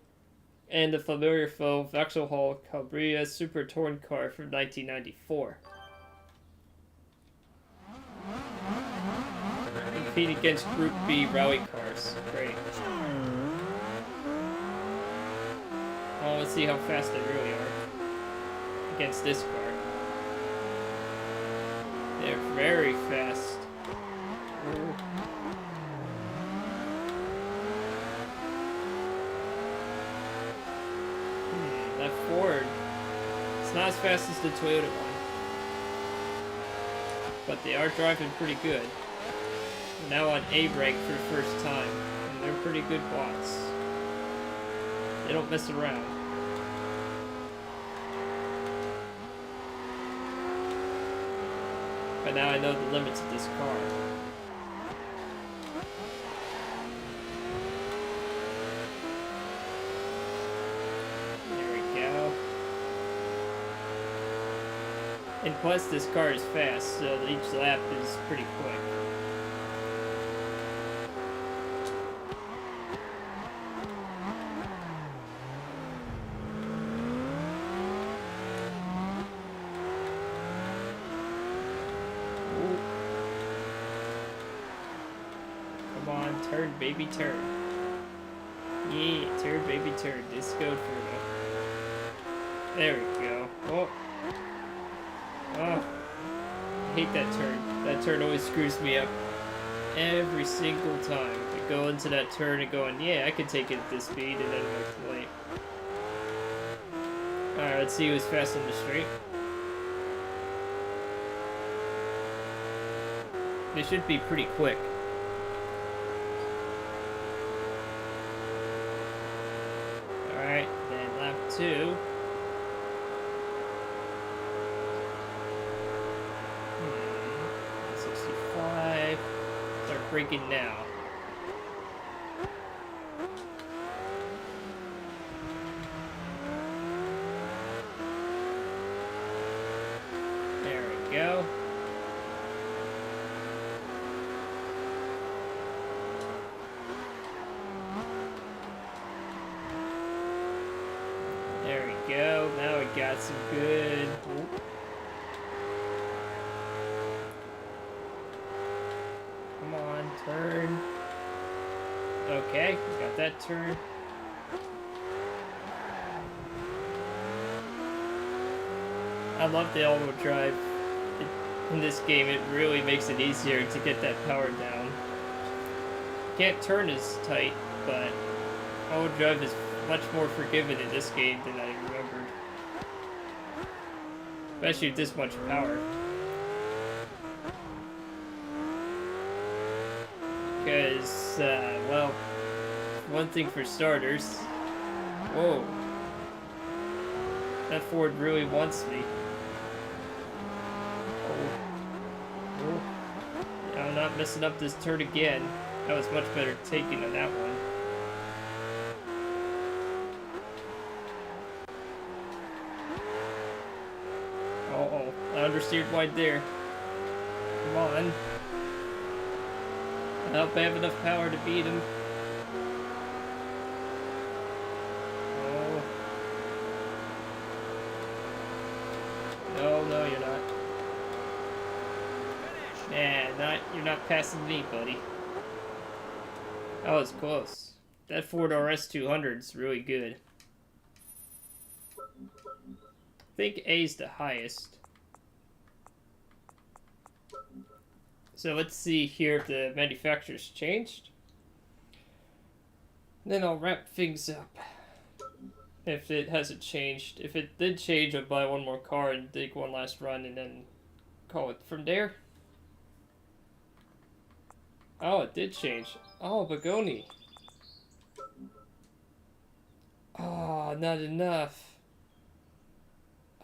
and the familiar foe Vauxhall Cabrera Super Touring car from 1994. Compete against Group B rally cars. Great. Well, let's see how fast they really are against this car. They're very fast. That Ford, it's not as fast as the Toyota one, but they are driving pretty good. We're now on A rank for the first time, and they're pretty good bots. They don't mess around. But now I know the limits of this car. There we go. And plus this car is fast, so each lap is pretty quick. Turn, baby, turn. Yeah, turn, baby, turn. Let's go for it. There we go. Oh. Oh. I hate that turn. That turn always screws me up. Every single time. I go into that turn and going, yeah, I can take it at this speed, and then I'm late. Alright, let's see who's fast on the straight. They should be pretty quick. Alright, then lap 2. 65. Start braking now. There we go. There we go. Now we got some good. Come on, turn. Okay, we got that turn. I love the all-wheel drive. In this game, it really makes it easier to get that power down. Can't turn as tight, but all-wheel drive is much more forgiving in this game than I remembered. Especially with this much power. Because, well, one thing for starters. Whoa. That Ford really wants me. Oh. I'm not messing up this turn again. That was much better taking on that one. Uh-oh. I understeered wide there. Come on. I hope I have enough power to beat him. Oh. No, you're not. Man, you're not passing me, buddy. That was close. That Ford RS200 is really good. I think A's the highest. So let's see here if the manufacturer's changed. Then I'll wrap things up. If it hasn't changed. If it did change, I'll buy one more car and take one last run and then call it from there. Oh, it did change. Oh, Begoni. Oh, not enough.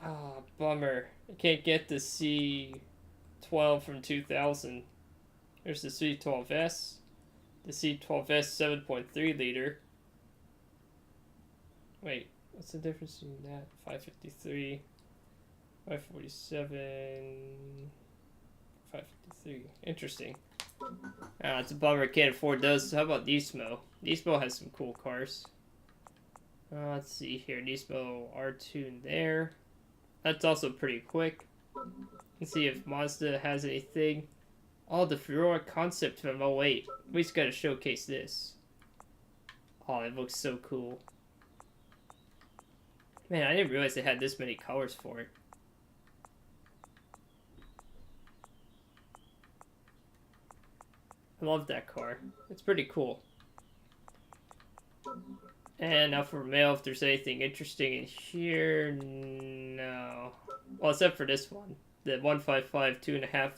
Ah, bummer. I can't get the C12 from 2000. There's the C12S. The C12S 7.3 liter. Wait, what's the difference between that? 553, 547, 553. Interesting. It's a bummer I can't afford those. How about Nismo? Nismo has some cool cars. Let's see here. Nismo R2 in there. That's also pretty quick. Let's see if Mazda has anything. Oh, the Furore Concept from 08. We just gotta showcase this. Oh, it looks so cool. Man, I didn't realize they had this many colors for it. I love that car. It's pretty cool. And now for mail, if there's anything interesting in here, no. Well, except for this one. The 155 2.5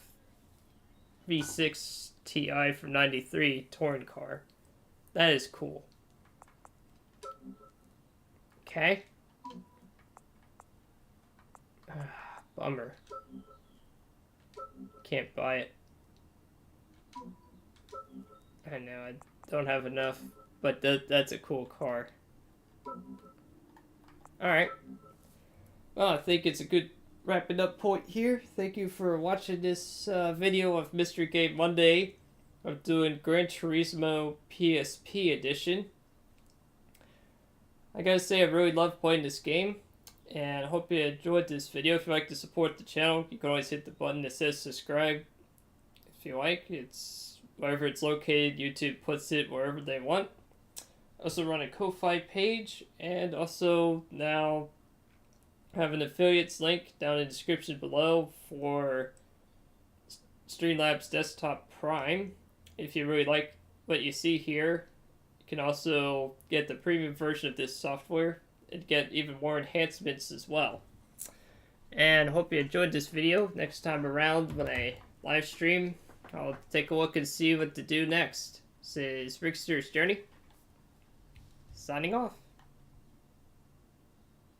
V6 Ti from 93 touring car. That is cool. Okay. Bummer. Can't buy it. I know, I don't have enough, but that's a cool car. Alright. Well, I think it's a good wrapping up point here. Thank you for watching this video of Mystery Game Monday. I'm doing Gran Turismo PSP edition. I gotta say, I really love playing this game, and I hope you enjoyed this video. If you'd like to support the channel, you can always hit the button that says subscribe. If you like, it's wherever it's located, YouTube puts it wherever they want. I also run a Ko-Fi page, and also now have an affiliates link down in the description below for Streamlabs Desktop Prime. If you really like what you see here, you can also get the premium version of this software and get even more enhancements as well. And I hope you enjoyed this video. Next time around when I live stream, I'll take a look and see what to do next. This is Rigsters Journey, signing off.